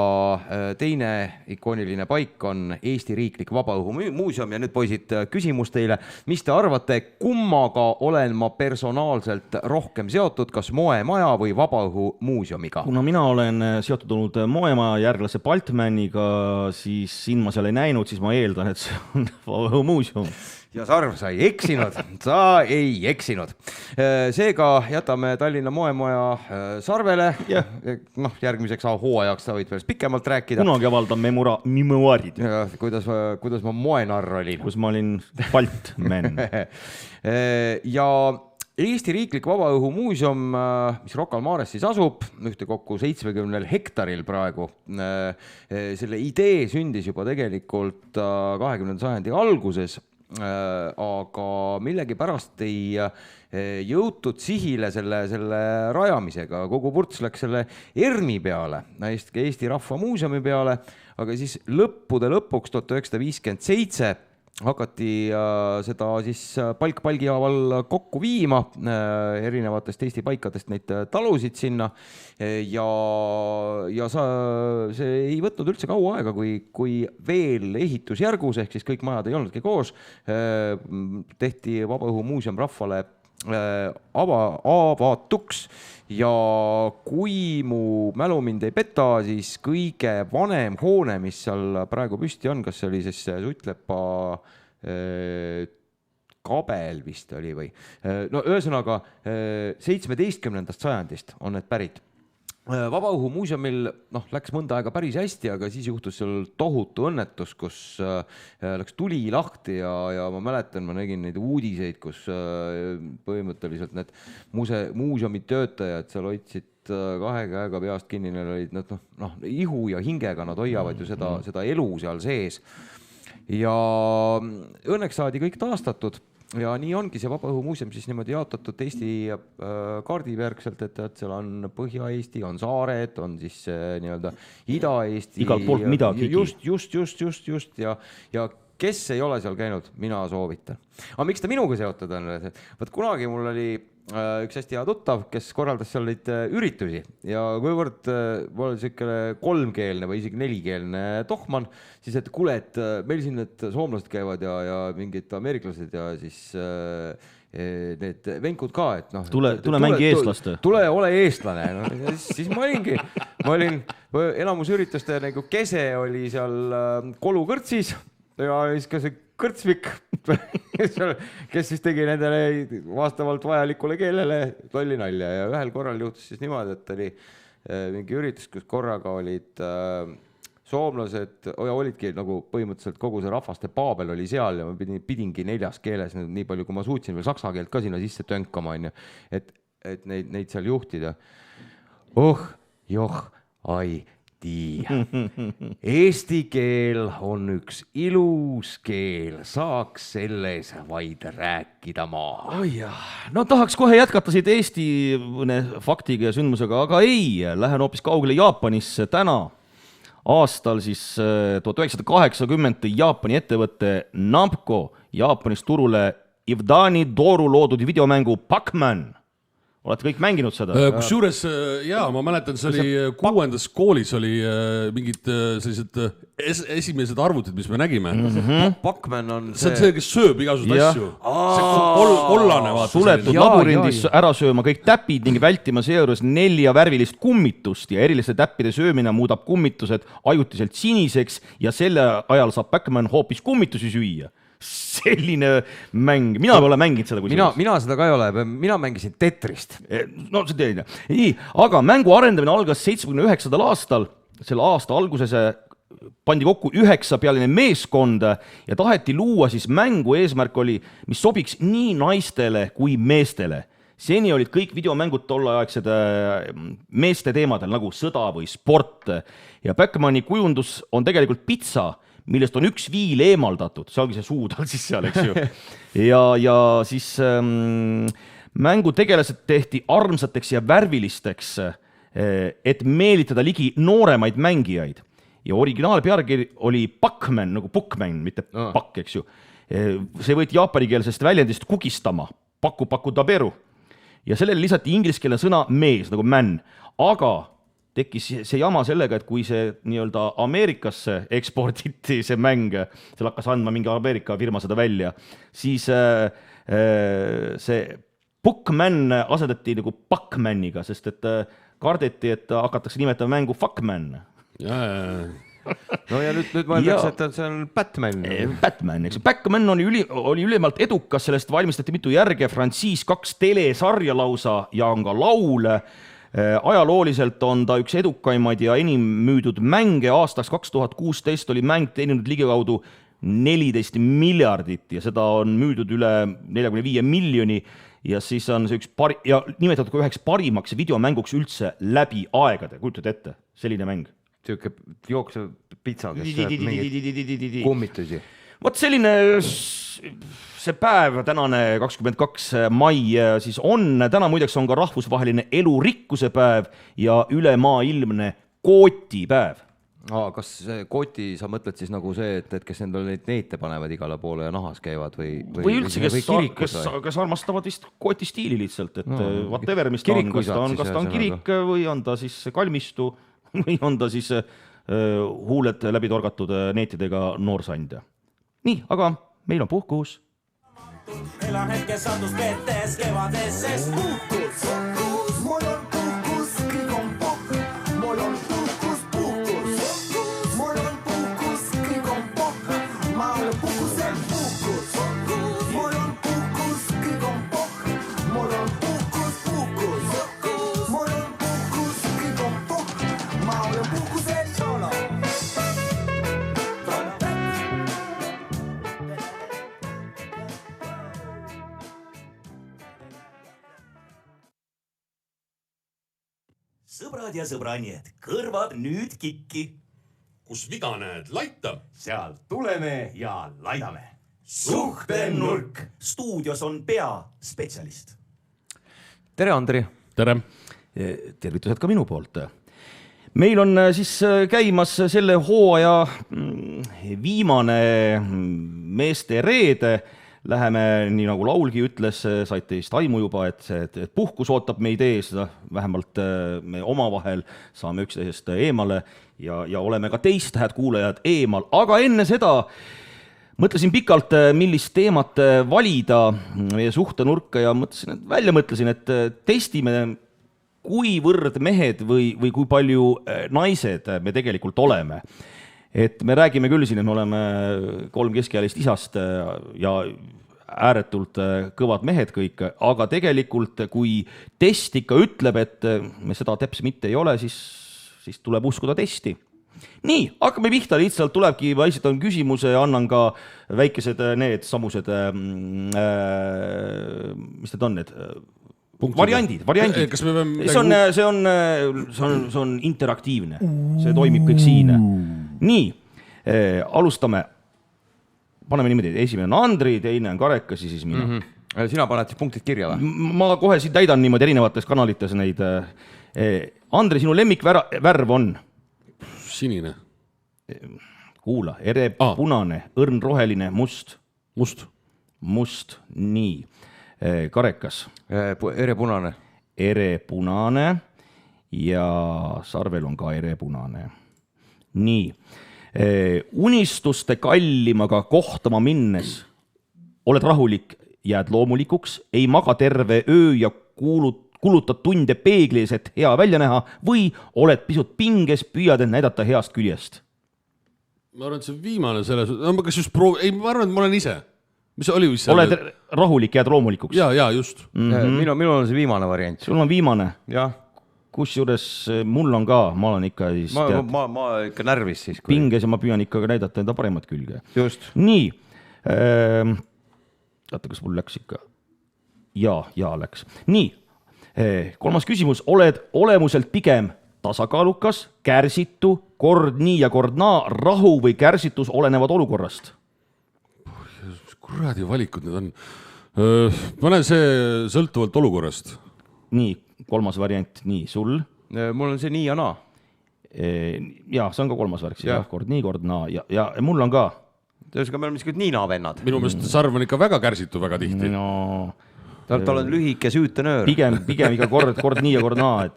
teine ikooniline paik on Eesti Riiklik Vabaõhumuuseum. Ja nüüd poisid, küsimus teile, mis te arvate, kummaga olen ma personaalselt rohkem seotud, kas moemaja või Vabaõhumuuseumiga? Kuna mina olen seotud olnud moemaja järglase Baltmaniga, siis siin ma seal ei näinud, siis ma eeldan, et see on Vabaõhumuuseum. Ja Sarv, sa ei eksinud, Seega jätame Tallinna moemaja Sarvele. Järgmiseks hooajaks sa võid veel pikemalt rääkida. Kunagi avaldan memuaarid. Kuidas ma moenarr olin. Kus ma olin Baltman. Ja Eesti Riiklik Vabaõhumuuseum, mis Rocca al Mares siis asub, ühte kokku 70 hektaril praegu. Selle idee sündis juba tegelikult 20. sajandi alguses, aga millegi pärast ei jõutud sihile selle rajamisega. Kogu purts läks selle ERMi peale, Eesti Rahva Muuseumi peale, aga siis lõpuks 1957 hakati seda siis palk palgi haaval kokku viima, erinevatest Eesti paikadest neid talusid sinna ja see ei võtnud üldse kaua aega, kui veel ehitusjärgus, ehk siis kõik majad ei olnudki koos, tehti Vabaõhumuuseum rahvale avatuks ja kui mu mälu mind ei peta, siis kõige vanem hoone, mis seal praegu püsti on, kas see oli siis Suttlepa kabel vist oli või. No ühesõnaga 17. sajandist on need pärit. Vabaõhumuuseumil läks mõnda aega päris hästi, aga siis juhtus seal tohutu õnnetus, kus läks tuli lahti ja ma mäletan, ma nägin neid uudiseid, kus põhimõtteliselt need muuseumi töötajad seal hoidsid kahe käega peast kinni, neil olid ihu ja hingega nad hoiavad ju seda elu seal sees. Ja õnneks saadi kõik taastatud. Ja nii ongi see Vabaõhumuuseum siis niimoodi jaotatud Eesti kaardivärkselt, et seal on Põhja-Eesti, on saared, on siis nii-öelda Ida-Eesti. Igalt poolt midagi. Just. Ja kes ei ole seal käinud, mina soovitan. Aga miks ta minuga seotud on? Võt kunagi mul oli üks hästi hea tuttav, kes korraldas seal neid üritusi ja kuivõrd mul oli selline 3-keelne või isegi 4-keelne tohman, siis et kuule, et meil siin need soomlased käivad ja mingid ameeriklased ja siis need venkud ka, et tule mängi eestlaste. Tule ole eestlane. No, siis ma olin enamus ürituste nagu kese oli seal Kolukõrtsis ja siis ka see kõrtsvik, kes siis tegi nendele vastavalt vajalikule keelele tolli nalja ja ühel korral juhtus siis niimoodi, et oli mingi üritus, kus korraga olid soomlased ja olidki nagu põhimõtteliselt kogu see rahvaste paabel oli seal ja ma pidingi 4 keeles nii palju, kui ma suutsin veel saksa keelt ka sinna sisse tönkama, et neid seal juhtida. Ai, Eesti keel on üks ilus keel, saaks selles vaid rääkida maa. No tahaks kohe jätkata siit Eesti faktiga ja sündmusega, aga ei, lähen hoopis kaugele Jaapanisse täna. Aastal siis 1980 Jaapani ettevõtte Namco Jaapanis turule Ivdani Doru loodud videomängu Pac-Man. Olete kõik mänginud seda? Kusjuures, ma mäletan, see oli 6. koolis oli mingid sellised esimesed arvutid, mis me nägime. Pac-Man on see... See, kes sööb igasugust asju. See kollane vaata. Suletud labürindis ära sööma kõik täpid ning vältima seejuures 4 värvilist kummitust ja eriliste täppide söömine muudab kummitused ajutiselt siniseks ja selle ajal saab Pac-Man hoopis kummitusi süüa. Selline mäng, mina ei ole mänginud seda. Mina seda ka ei ole, mina mängisin Tetrist. No see teine. Nii, aga mängu arendamine algas 79. aastal, selle aasta alguses pandi kokku 9-pealine meeskond ja taheti luua siis mängu, eesmärk oli, mis sobiks nii naistele kui meestele. Seni olid kõik videomängud tolleaegsed meeste teemadel nagu sõda või sport ja Pac-Mani kujundus on tegelikult pitsa, millest on üks viil eemaldatud, see ongi see suudal siis seal, eks ju. Ja siis mängu tegelased tehti armsateks ja värvilisteks, et meelitada ligi nooremaid mängijaid. Ja originaalpealkiri oli Pac-Man, nagu Bookman, mitte pakk, eks ju. See võeti jaapanikeelsest väljendist kukistama, paku taberu. Ja sellele lisati ingliskeelne sõna mees, nagu man, aga tekkis see jama sellega, et kui see nii-öelda Ameerikasse eksporditi see mäng, seal hakkas andma mingi Ameerika firma seda välja, siis see Bookman asendati nagu Pac-Maniga, sest et kardeti, et hakatakse nimetama mängu Fuckman. No ja nüüd mõeldakse, et see on Batman. Batman, eks. Pac-Man oli ülimalt edukas, sellest valmistati mitu järge, Francis 2 telesarja lausa ja on ka laule. Ajalooliselt on ta üks edukaimaid ja enim müüdud mänge. Aastaks 2016 oli mäng teeninud ligikaudu 14 miljardit ja seda on müüdud üle 45 miljoni ja siis on see ja nimetatud kui üheks parimaks videomänguks üldse läbi aegade. Kujutad ette, selline mäng. Siuke jooksev pitsa, kes sööb mingit kummitusi. Vot selline see päev, tänane 22. mai siis on. Täna muideks on ka rahvusvaheline elurikkuse päev ja ülemaailmne kootipäev. Kas see kooti, sa mõtled siis nagu see, et kes endale neid neete panevad igale poole ja nahas käivad või üldse, kes armastavad vist kooti stiili lihtsalt, et whatever, mis ta on, kas ta on kirik või on ta siis kalmistu või on ta siis huuled läbi torgatud neetidega noorsand. Nii, aga meil on puhkus. Elan hetke satus vetes kevades, sest puhkus. Mul on puhkus, kõik on pohk. Mul on puhkus. Mul on puhkus, kõik on pohk. Ma olen puhkusel puhkus. Mul on puhkus. sõbrad ja sõbrannid, kõrvad nüüd kikki. Kus viga näed, laita. Seal tuleme ja laidame. Suhtenurk. Stuudios on peaspetsialist. Tere, Andri. Tere. Tervitused ka minu poolt. Meil on siis käimas selle hooaja viimane meeste reede. Läheme, nii nagu Laulgi ütles, saite vist aimu juba, et puhkus ootab meid ees, vähemalt me omavahel saame üksteisest eemale ja oleme ka teist, hääd kuulajad, eemal. Aga enne seda mõtlesin pikalt, millist teemat valida meie suhtenurka ja mõtlesin, et testime, kuivõrd mehed või kui palju naised me tegelikult oleme. Et me räägime küll siin, et me oleme 3 keskealist isast ja ääretult kõvad mehed kõik, aga tegelikult kui test ikka ütleb, et me seda teps mitte ei ole, siis tuleb uskuda testi. Nii, hakkame pihta, lihtsalt tulebki, ma esitan küsimuse ja annan ka väikesed need samused, mis need on need? Variandid. Kas me peame... See on interaktiivne. See toimib kõik siin. Nii, alustame. Paneme niimoodi, esimene on Andri, teine on Karekas ja siis mina. Sina paned siis punktid kirja või? Ma kohe siin täidan niimoodi erinevates kanalites neid. Andri, sinu lemmikvärv on? Sinine. Kuula, ere punane, õrn roheline, must. Must, nii. Karekas. Ere punane. Ere punane ja sarvel on ka ere punane. Nii. Unistuste kallimaga kohtama minnes oled rahulik, jääd loomulikuks, ei maga terve öö ja kulutad tunde peeglis, et hea välja näha või oled pisut pinges, püüad end näidata heast küljest? Ma arvan, et see viimane selles... ma arvan, et ma olen ise. Mis oli vist oled rahulik, jääd loomulikuks? Ja, just. Minul on see viimane variant. Sul on viimane? Jah. Kusjuures mul on ka, ma olen ikka siis ma ikka närvis siis. Pinges ja ma püüan ikka näidata enda paremat külge. Just. Nii. Vaata, kas mul läks ikka? Ja läks. Nii. 3. küsimus. Oled olemuselt pigem tasakaalukas, kärsitu, kord nii ja kord naa, rahu või kärsitus olenevad olukorrast? Kuradi valikud need on. Pane see sõltuvalt olukorrast. Nii, 3. variant. Nii, sul? Mul on see nii ja naa. Ja, see on ka 3. värk. Kord nii, kord naa. Ja mul on ka. Tõesega me oleme niisugused nii naa vennad. Minu meelest sarv on ikka väga kärsitu väga tihti. No... Tal on lühike süütenöör. Pigem ikka kord nii ja kord naa.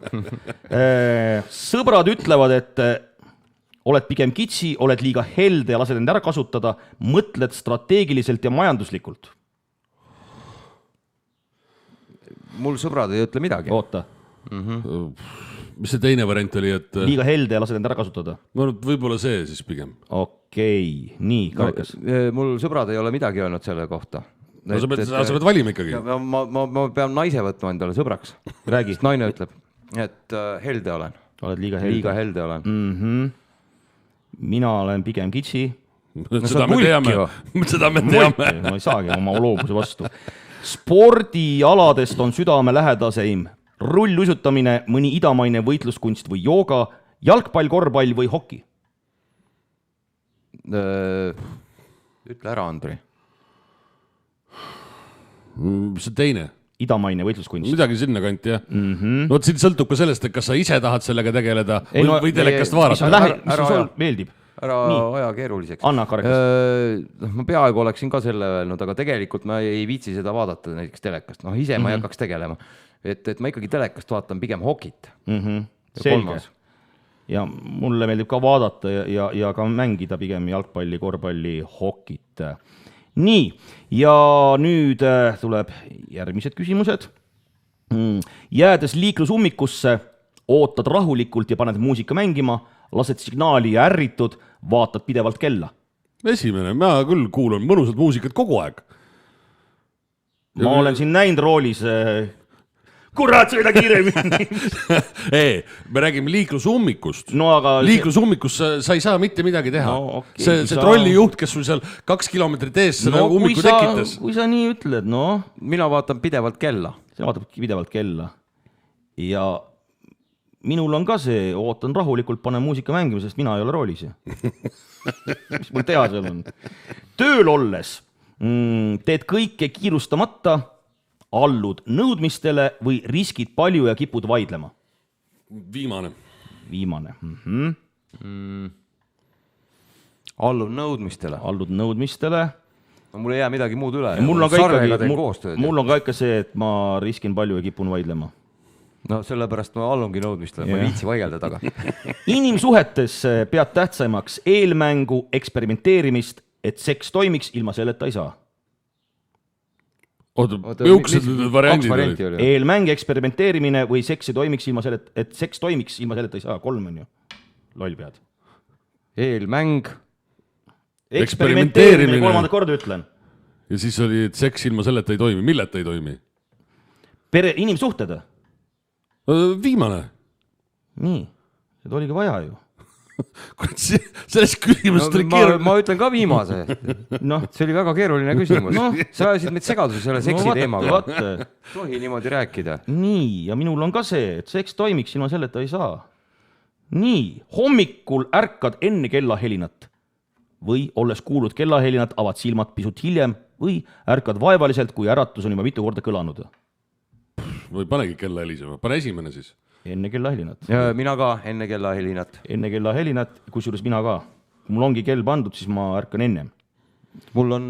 Sõbrad ütlevad, et oled pigem kitsi, oled liiga helde ja lased end ära kasutada, mõtled strateegiliselt ja majanduslikult. Mul sõbrad ei ütle midagi. Oota. Mis see teine variant oli, et... Liiga helde ja lased end ära kasutada. Ma arvan, et võib-olla see siis pigem. Okei. Nii, Karekas. Mul sõbrad ei ole midagi öelnud selle kohta. No, sa pead valima ikkagi. Ma pean naise võtma endale sõbraks. Räägi. Naine ütleb, et helde olen. Oled liiga helde olen. Mina olen pigem kitsi. Seda me teame. Ma ei saagi oma loobuse vastu. Spordialadest on südame lähedaseim. Rulluisutamine, mõni idamaine võitluskunst või jooga, jalgpall, korvpall või hoki? Ütle ära, Andri. See teine. Idamaine võitluskunst. Midagi sinna kanti, jah. No siin sõltub ka sellest, et kas sa ise tahad sellega tegeleda või telekast vaadata. Mis sul meeldib? Ära aja keeruliseks. Anna, Karekas. Ma peaaegu oleksin ka selle öelnud, aga tegelikult ma ei viitsi seda vaadata näiteks telekast. Ise ma ei hakkaks tegelema. Et ma ikkagi telekast vaatan pigem hokit. Selge. Ja mulle meeldib ka vaadata ja ka mängida pigem jalgpalli, korvpalli, hokit. Nii, ja nüüd tuleb järgmised küsimused. Jäädes liiklusummikusse, ootad rahulikult ja paned muusika mängima, lased signaali ja ärritud, vaatad pidevalt kella. Esimene, ma küll kuulan mõnusat muusikat kogu aeg. Ma olen siin näinud roolis... Kurat, sõida kiiremini. Me räägime liiklusummikust. No, aga... Liiklusummikus sa ei saa mitte midagi teha. No, okay, see trollijuht, kes sul seal 2 kilomeetrit ees selle ummiku tekitas. Kui sa nii ütled, no... Mina vaatan pidevalt kella. Sa vaatab pidevalt kella. Ja minul on ka see, ootan rahulikult, panen muusika mängima, sest mina ei ole roolis. Mis mul teha seal on? Tööl olles teed kõike kiirustamata, allud nõudmistele või riskid palju ja kipud vaidlema? Viimane. Allud nõudmistele. No mul ei jää midagi muud üle. Mul on ka ikka see, et ma riskin palju ja kipun vaidlema. No sellepärast ma allungi nõudmistele, ma viitsi vaielda taga. Inimsuhetes pead tähtsaimaks eelmängu, eksperimenteerimist, et seks toimiks, ilma selleta ei saa. Oota, jõuksed variandid oli? Eelmäng, eksperimenteerimine või seks toimiks ilma selleta, et seks toimiks ilma selleta ei saa. 3 on ju. Loll pead. Eelmäng. Eksperimenteerimine, 3. korda ütlen. Ja siis oli, et seks ilma selleta ei toimi. Milleta ei toimi? Inimsuhted? Viimane. Nii, seda oligi vaja ju. Sellest küsimusest oli keeruline. Ma ütlen ka viimase. See oli väga keeruline küsimus. Sa ajasid meid segadusi selle seksi teemaga. Tohi niimoodi rääkida. Nii, ja minul on ka see, et seks toimiks ilma selleta ei saa. Nii, hommikul ärkad enne kellahelinat või olles kuulud kellahelinat, avad silmad pisut hiljem või ärkad vaevaliselt, kui äratus on juba mitu korda kõlanud. Või panegi kella helisema, pane esimene siis. Enne kellahelinat. Mina ka enne kellahelinat. Enne kellahelinat, kusjuures mina ka. Kui mul ongi kell pandud, siis ma ärkan ennem. Mul on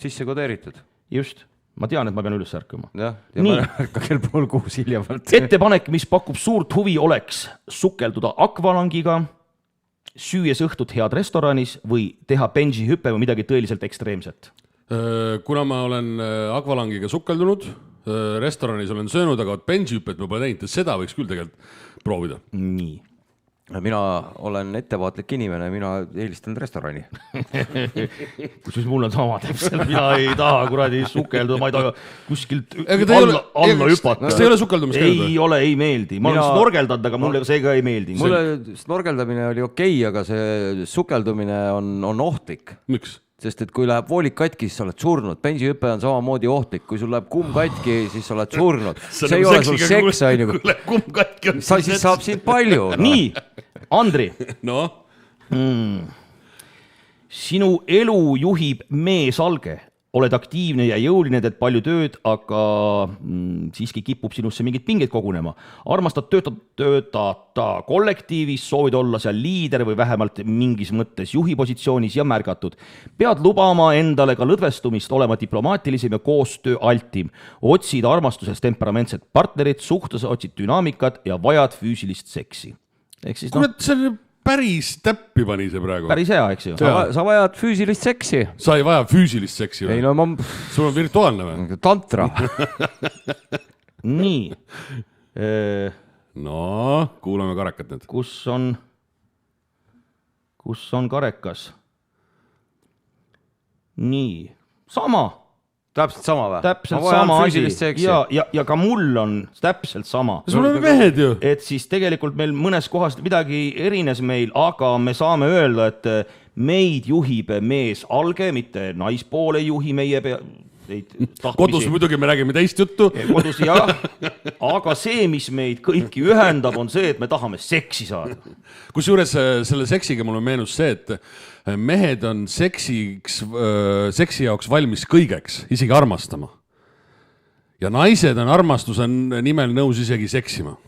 sisse kodeeritud. Just, ma tean, et ma pean üles ärkama. Ja ma ärkan kell 5:30 hiljemalt. Ettepanek, mis pakub suurt huvi, oleks sukelduda akvalangiga, süües õhtut head restoranis või teha benji hüppe või midagi tõeliselt ekstreemset. Kuna ma olen akvalangiga sukeldunud, restoranis olen söönud, aga benji hüppet ma pole teinud, seda võiks küll tegelikult proovida. Nii. Mina olen ettevaatlik inimene, mina eelistan restorani. Kusjuures mul on sama täpselt, mina ei taha kuradi sukelduda, ma ei taha kuskilt alla hüpata. Kas te ei ole sukeldumas käinud? Ei ole, ei meeldi. Ma olen snorgeldanud, aga mulle see ka ei meeldi. Mulle snorgeldamine oli okei, aga see sukeldumine on ohtlik. Miks? Sest et kui läheb voolik katki, siis sa oled surnud. Benji hüpe on samamoodi ohtlik. Kui sul läheb kumm katki, siis sa oled surnud. See ei ole sul seks, siis saab sind palju. Nii, Andri. No? Sinu elu juhib meesalge. Oled aktiivne ja jõuline, teed palju tööd, aga siiski kipub sinusse mingid pinged kogunema. Armastad töötada kollektiivis, soovid olla seal liider või vähemalt mingis mõttes juhi positsioonis ja märgatud. Pead lubama endale ka lõdvestumist, olema diplomaatilisem ja koostöö altim. Otsid armastuses temperamentset partnerit, suhtes otsid dünaamikat ja vajad füüsilist seksi. Kurat, see on päris täppi pani see praegu. Päris hea, eks ju. Sa vajad füüsilist seksi. Sa ei vaja füüsilist seksi või? Ei, no ma... Sul on virtuaalne või? Tantra. Nii. No, kuulame karekat nüüd. Kus on karekas? Nii. Sama. Täpselt sama või? Täpselt sama asi. Ja ka mul on täpselt sama. Sul on mehed ju. Et siis tegelikult meil mõnes kohas midagi erines meil, aga me saame öelda, et meid juhib mees alge, mitte naispoole juhi meie Kodus muidugi me räägime teist juttu. Kodus jah, aga see, mis meid kõiki ühendab, on see, et me tahame seksi saada. Kusjuures selle seksiga mul on meenus see, et mehed on seksi jaoks valmis kõigeks, isegi armastama. Ja naised on armastuse nimel nõus isegi seksima.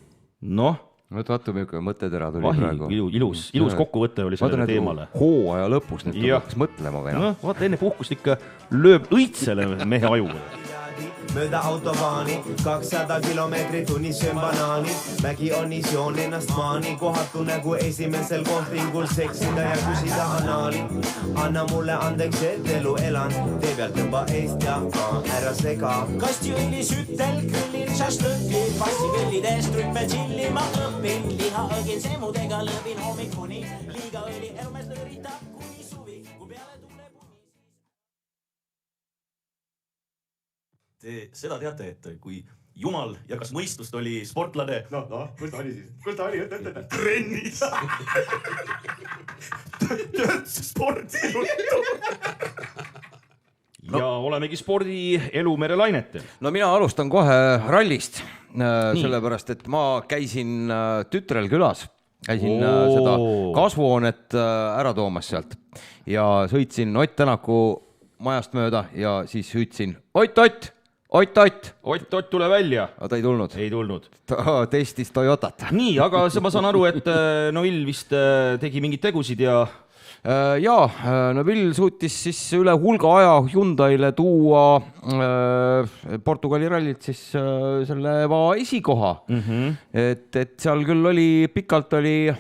Noh. Vaata, milline mõttetera tuli praegu. Ilus kokkuvõte oli sellele teemale. Hooaja lõpus nüüd tuleks mõtlema või? No, vaata, enne puhkust ikka lööb õitsele mehe aju. Mööda autobaani, 200 kilomeetrit tunnis söön banaani. Mägi on isioon ennast maani, kohatu nagu esimesel kohtingul seksida ja küsida anaali. Anna mulle andeks, et elu elan, tee pealt tõmba eest ja ära sega. Kastiõli sütel, grillin šašlõki, passikõllides trüppe chillima õppin. Liha õgin semudega lõvin hommikuni, liiga õli elumees lõritab kuni suvi, kui peale tuleb uni. Te seda teate, et kui Jumal jagas mõistust, oli sportlane... No, kus ta oli siis? Kus ta oli? Trennis. Töötas spordi juttu. Ja olemegi spordi elumere lainetel. No mina alustan kohe rallist. sellepärast, et ma käisin tütrel külas, käisin seda kasvuhoonet ära toomas sealt ja sõitsin Ott Tänaku majast mööda ja siis hüüdsin Ott! Ott, tule välja. Ta ei tulnud. Ei tulnud. Ta testis Toyotat. Nii, aga ma saan aru, et Noil vist tegi mingid tegusid ja... Will suutis siis üle hulga aja Hyundaile tuua Portugali rallilt siis selle esikoha. Et seal küll pikalt oli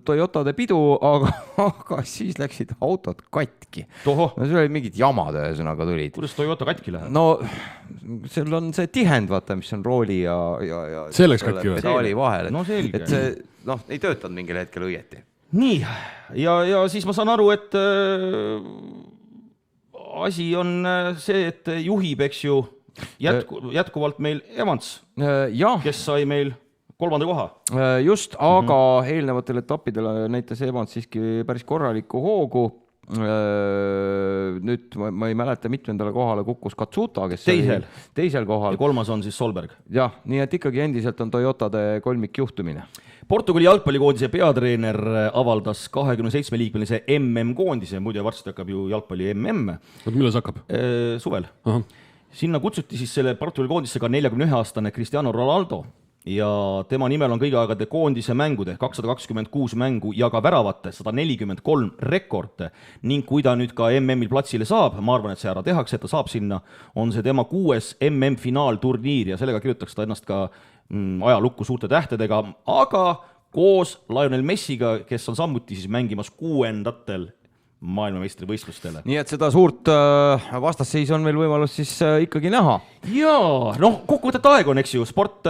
Toyotade pidu, aga siis läksid autod katki. Toho. See oli mingid jamad ühesõnaga tulid. Kuidas Toyota katki läheb? No, seal on see tihend, vaata, mis on rooli ja see läks katki või? Pedaali vahel. No selge. Et see, ei töötanud mingil hetkel õieti. Nii, ja siis ma saan aru, et asi on see, et juhib, eks ju, jätkuvalt meil Evans, kes sai meil 3. koha. Just, aga eelnevatel etappidel näitas Evans siiski päris korralikku hoogu. Nüüd ma ei mäleta, mitmendale kohale kukkus Katsuta, kes teisel kohal. Ja 3. on siis Solberg. Jah, nii et ikkagi endiselt on Toyotade kolmikjuhtumine. Portugali jalgpallikoondise peatreener avaldas 27-liikmelise MM-koondise, muide varsti hakkab ju jalgpalli MM. Millal see hakkab? Suvel. Sinna kutsuti siis selle Portugali koondisse ka 41-aastane Cristiano Ronaldo ja tema nimel on kõigi aegade koondise mängude 226 mängu ja ka väravate 143 rekord ning kui ta nüüd ka MM-il platsile saab, ma arvan, et see ära tehakse, et ta saab sinna, on see tema 6. MM-finaalturniir ja sellega kirjutaks ta ennast ka ajalukku suurte tähtedega, aga koos Lionel Messiga, kes on samuti siis mängimas 6. maailmameistrivõistlustele. Nii et seda suurt vastasseis on meil võimalus siis ikkagi näha. Jaa, kokkuvõtet aeg on, eks ju, sport,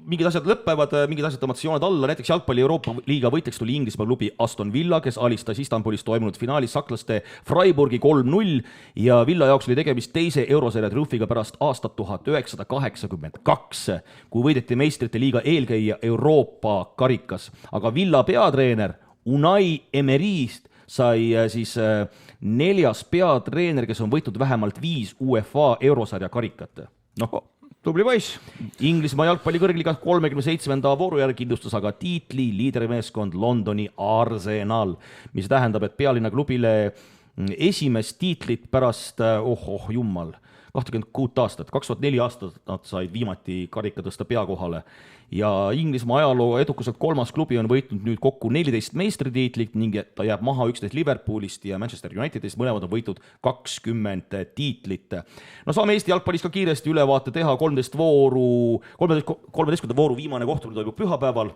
mingid asjad lõppevad, mingid asjad tõmmata jooned alla, näiteks jalgpalli Euroopa liiga võitjaks tuli Inglismaa klubi Aston Villa, kes alistas Istanbulis toimunud finaalis saklaste Freiburgi 3-0 ja Villa jaoks oli tegemist teise eurosarja triumfiga pärast aastat 1982, kui võideti meistrite liiga eelkäija Euroopa karikas, aga Villa peatreener Unai Emery'st sai siis 4. peatreener, kes on võitnud vähemalt 5 UEFA eurosarja karikat. Tubli poiss. Inglismaa jalgpalli kõrgliga 37. vooru järgi kindlustas aga tiitli liidermeeskond Londoni Arsenal, mis tähendab, et pealinna klubile esimest tiitlit pärast, jummal, 26 aastat, 2004 aastat nad said viimati karika tõsta peakohale ja Inglismaa ajaloo edukuselt 3. klubi on võitnud nüüd kokku 14 meistritiitlit ning ta jääb maha 11 Liverpoolist ja Manchester Unitedist, mõlemad on võitud 20 tiitlit. Saame Eesti jalgpallist ka kiiresti ülevaate teha, 13. vooru viimane kohtumine toimub pühapäeval,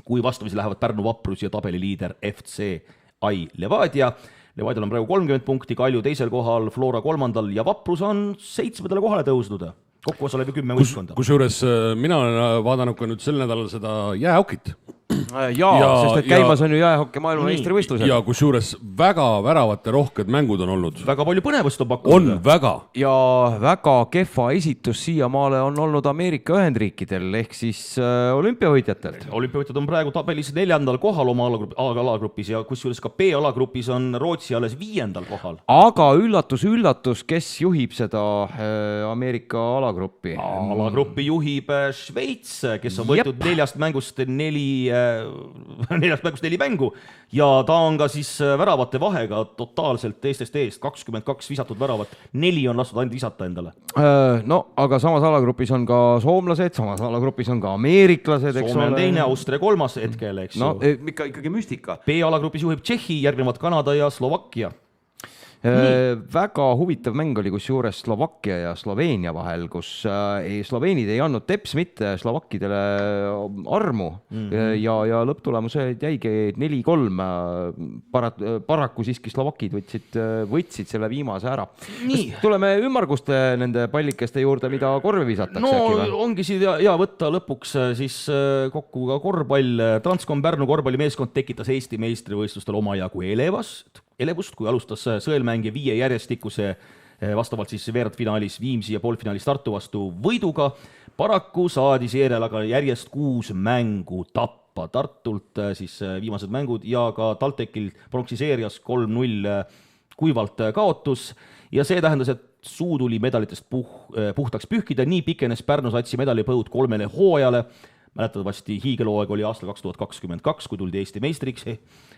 kui vastamisi lähevad Pärnu Vaprus ja tabeliliider FC Ai Levadia. Levadial on praegu 30 punkti, Kalju teisel kohal, Flora 3. ja Vaprus on 7. kohale tõusnud. Kokku osaleb ju 10 võistkonda. Kusjuures mina olen vaadanud ka nüüd sel nädalal seda jäähokit. Sest et käimas on ju jäähokke maailmameistrivõistlused. Ja kusjuures väga väravate rohked mängud on olnud. Väga palju põnevust on pakkunud. On väga. Ja väga kehva esitus siiamaale on olnud Ameerika Ühendriikidel ehk siis olümpiavõitjatelt. Olümpiavõitjad on praegu tabelis 4. kohal oma alagrupis ja kusjuures ka B-alagrupis on Rootsi alles 5. kohal. Aga üllatus, kes juhib seda Ameerika alagruppi? Alagruppi juhib Šveits, kes on võetud 4 mängust 4 mängu ja ta on ka siis väravate vahega totaalselt teistest eest, 22 visatud väravat, 4 on lastud ainult visata endale. Aga samas alagrupis on ka soomlased, samas alagrupis on ka ameeriklased, eks Soome on teine, Austria 3. hetkel, eks ju. Ikkagi müstika. B-alagrupis juhib Tšehhi, järgnevad Kanada ja Slovakkia. Väga huvitav mäng oli kusjuures Slovakkia ja Sloveenia vahel, kus sloveenid ei andnud teps mitte slovakkidele armu ja lõpptulemused jäigi 4-3. Paraku siiski slovakid võtsid selle viimase ära. Tuleme ümmarguste nende pallikeste juurde, mida korvi visatakse. Ongi siin hea võtta lõpuks siis kokku ka korvpall. Transcom Pärnu korvpallimeeskond tekitas Eesti meistrivõistlustel omajagu elevust, kui alustas sõelmäng ja 5 järjestikuse vastavalt siis veerandfinaalis Viimsi ja poolfinaalis Tartu vastu võiduga. Paraku saadi seejärel aga järjest 6 mängu tappa. Tartult siis viimased mängud ja ka TalTechil pronksiseerias 3-0 kuivalt kaotus ja see tähendas, et suu tuli medalitest puhtaks pühkida, nii pikenes Pärnu satsi medalipõud 3 hooajale. Mäletavasti hiigelhooaeg oli aastal 2022, kui tuldi Eesti meistriks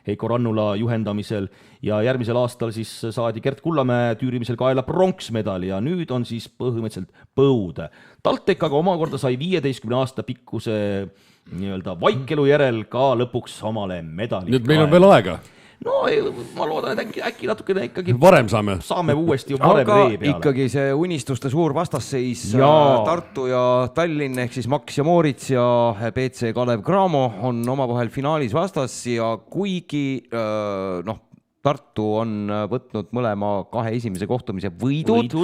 Heiko Rannula juhendamisel ja järgmisel aastal siis saadi Gert Kullamäe tüürimisel kaela pronksmedali ja nüüd on siis põhimõtteliselt põud. TalTech aga omakorda sai 15 aasta pikkuse nii-öelda vaikelu järel ka lõpuks omale medali. Nüüd meil on veel aega. No ma loodan, et äkki natukene ikkagi varem saame uuesti varem ree peale. Ikkagi see unistuste suur vastasseis Tartu ja Tallinn ehk siis Max ja Moritz ja BC Kalev Cramo on omavahel finaalis vastas ja kuigi Tartu on võtnud mõlema 2 esimese kohtumise võidud.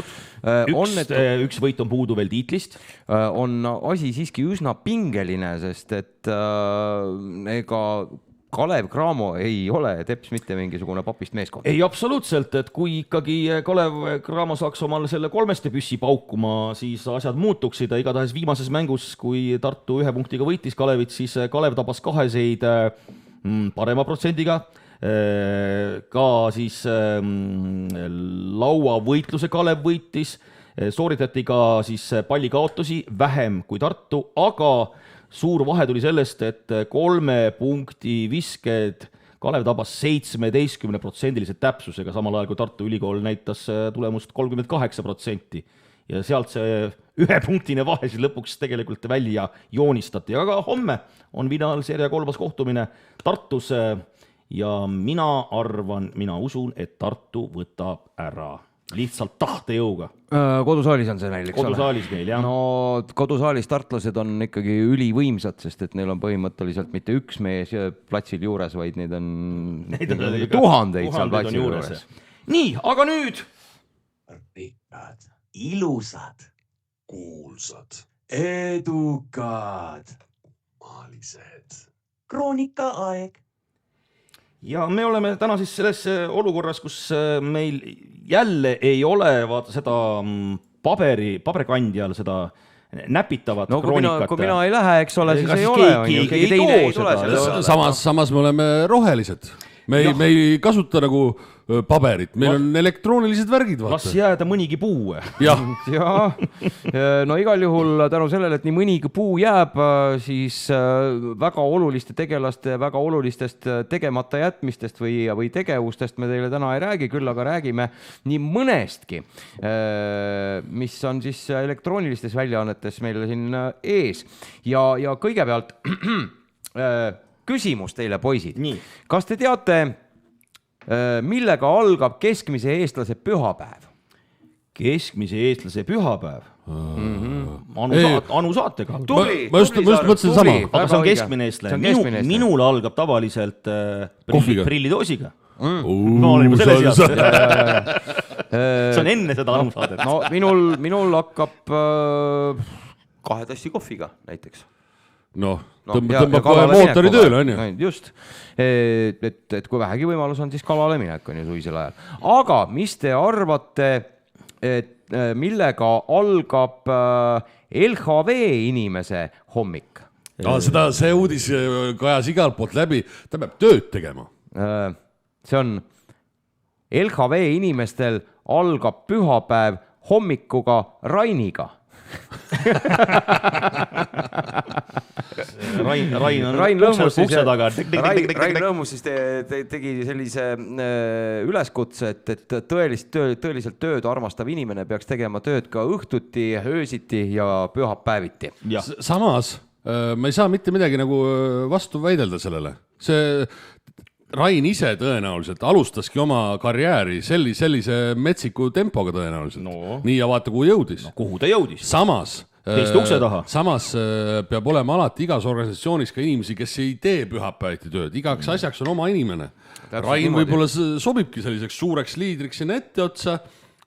Üks võit on puudu veel tiitlist. On asi siiski üsna pingeline, sest et ega Kalev Cramo ei ole teps mitte mingisugune papist meeskond. Ei, absoluutselt, et kui ikkagi Kalev Cramo saaks omal selle 3 püssi paukuma, siis asjad muutuksid. Igatahes viimases mängus, kui Tartu 1 punktiga võitis Kalevit, siis Kalev tabas 2 parema protsendiga. Ka siis lauavõitluse Kalev võitis, sooritati ka siis pallikaotusi vähem kui Tartu, aga suur vahe tuli sellest, et 3 punkti visked Kalev tabas 17% täpsusega, samal ajal kui Tartu Ülikool näitas tulemust 38%. Ja sealt see 1-punktine vahe siis lõpuks tegelikult välja joonistati. Aga homme on finaalseeria 3. kohtumine Tartus ja mina usun, et Tartu võtab ära. Lihtsalt tahtejõuga. Kodusaalis on see näil, eks ole? Kodusaalis meil, jah. No kodusaalis tartlased on ikkagi ülivõimsad, sest et neil on põhimõtteliselt mitte üks mees platsil juures, vaid neid on tuhandeid seal platsil juures. Nii, aga nüüd rikkad, ilusad, kuulsad, edukad, maalised. Kroonikaaeg. Ja me oleme täna siis selles olukorras, kus meil jälle ei ole seda paberkandjal seda näpitavat kroonikat. Kui mina ei lähe, eks ole, siis ei ole. Keegi teine ei tule. Samas me oleme rohelised. Me ei kasuta nagu paberit, meil on elektroonilised värgid. Las jääda mõnigi puu. Ja, no igal juhul tänu sellele, et nii mõnigi puu jääb, siis väga oluliste tegelaste, väga olulistest tegemata jätmistest või tegevustest me teile täna ei räägi, küll aga räägime nii mõnestki, mis on siis elektroonilistes väljaannetes meil siin ees. Ja kõigepealt küsimus teile, poisid. Kas te teate, millega algab keskmise eestlase pühapäev? Keskmise eestlase pühapäev? Anu saatega. Ma just mõtlesin sama. Aga see on keskmine eestlane. Minul algab tavaliselt prillidoosiga. Ma olen juba selle seas. See on enne seda Anu saadet. No minul hakkab 2 tassi kohviga näiteks. Tõmbab kohe mootori tööle, on ju? Just, et kui vähegi võimalus on, siis kalale minek on ju suvisel ajal. Aga mis te arvate, et millega algab LHV inimese hommik? See uudis kajas igalt poolt läbi, ta peab tööd tegema. See on LHV inimestel algab pühapäev hommikuga Rainiga. Rain Lõõmus siis tegi sellise üleskutse, et tõeliselt tööd armastav inimene peaks tegema tööd ka õhtuti, öösiti ja pühapäeviti. Samas ma ei saa mitte midagi nagu vastu väidelda sellele. See Rain ise tõenäoliselt alustaski oma karjääri sellise metsiku tempoga tõenäoliselt. Nii ja vaata, kuhu jõudis. Kuhu ta jõudis? Samas peab olema alati igas organisatsioonis ka inimesi, kes ei tee pühapäeviti tööd. Igaks asjaks on oma inimene. Rain võib-olla sobibki selliseks suureks liidriks sinna etteotsa,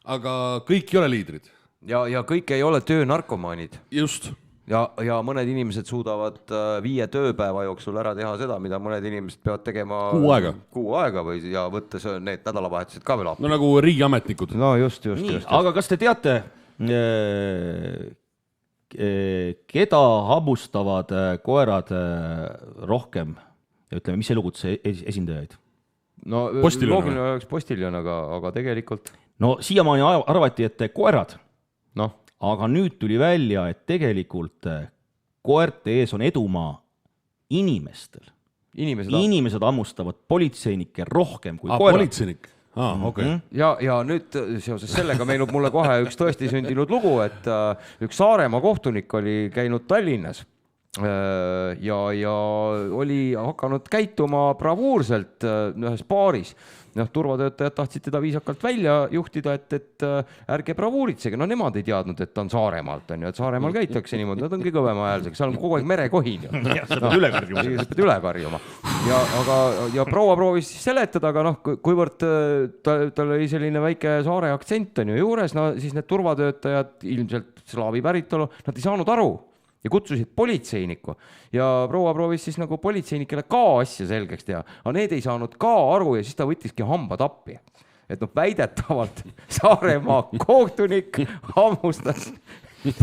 aga kõik ei ole liidrid. Ja kõik ei ole töönarkomaanid. Just. Ja mõned inimesed suudavad 5 tööpäeva jooksul ära teha seda, mida mõned inimesed peavad tegema kuu aega ja võttes need nädalavahetused ka veel appi. No nagu riigiametnikud. No just. Aga kas te teate, keda hamustavad koerad rohkem? Ütleme, mis elukutse esindajaid? No loogiline oleks postiljon, aga tegelikult no siiamaani arvati, et koerad. Noh. Aga nüüd tuli välja, et tegelikult koerte ees on edumaa inimestel. Inimesed hammustavad politseinikke rohkem kui koerad. Politseinik? Okay. Ja nüüd seoses sellega meenub mulle kohe üks tõesti sündinud lugu, et üks Saaremaa kohtunik oli käinud Tallinnas ja oli hakanud käituma bravuurselt ühes baaris. Turvatöötajad tahtsid teda viisakalt välja juhtida, et ärge bravuuritsege. No nemad ei teadnud, et ta on Saaremaalt, et Saaremaal käitakse niimoodi, nad ongi kõvema häälsega, seal on kogu aeg merekohin. Sa pead üle karjuma. Ja proua proovis seletada, aga kuivõrd tal oli selline väike saare aktsent on ju juures, siis need turvatöötajad ilmselt slaavi päritolu, nad ei saanud aru ja kutsusid politseiniku ja proua proovis siis nagu politseinikele ka asja selgeks teha, aga need ei saanud ka aru ja siis ta võttiski hambad appi. Et väidetavalt Saaremaa kohtunik hammustas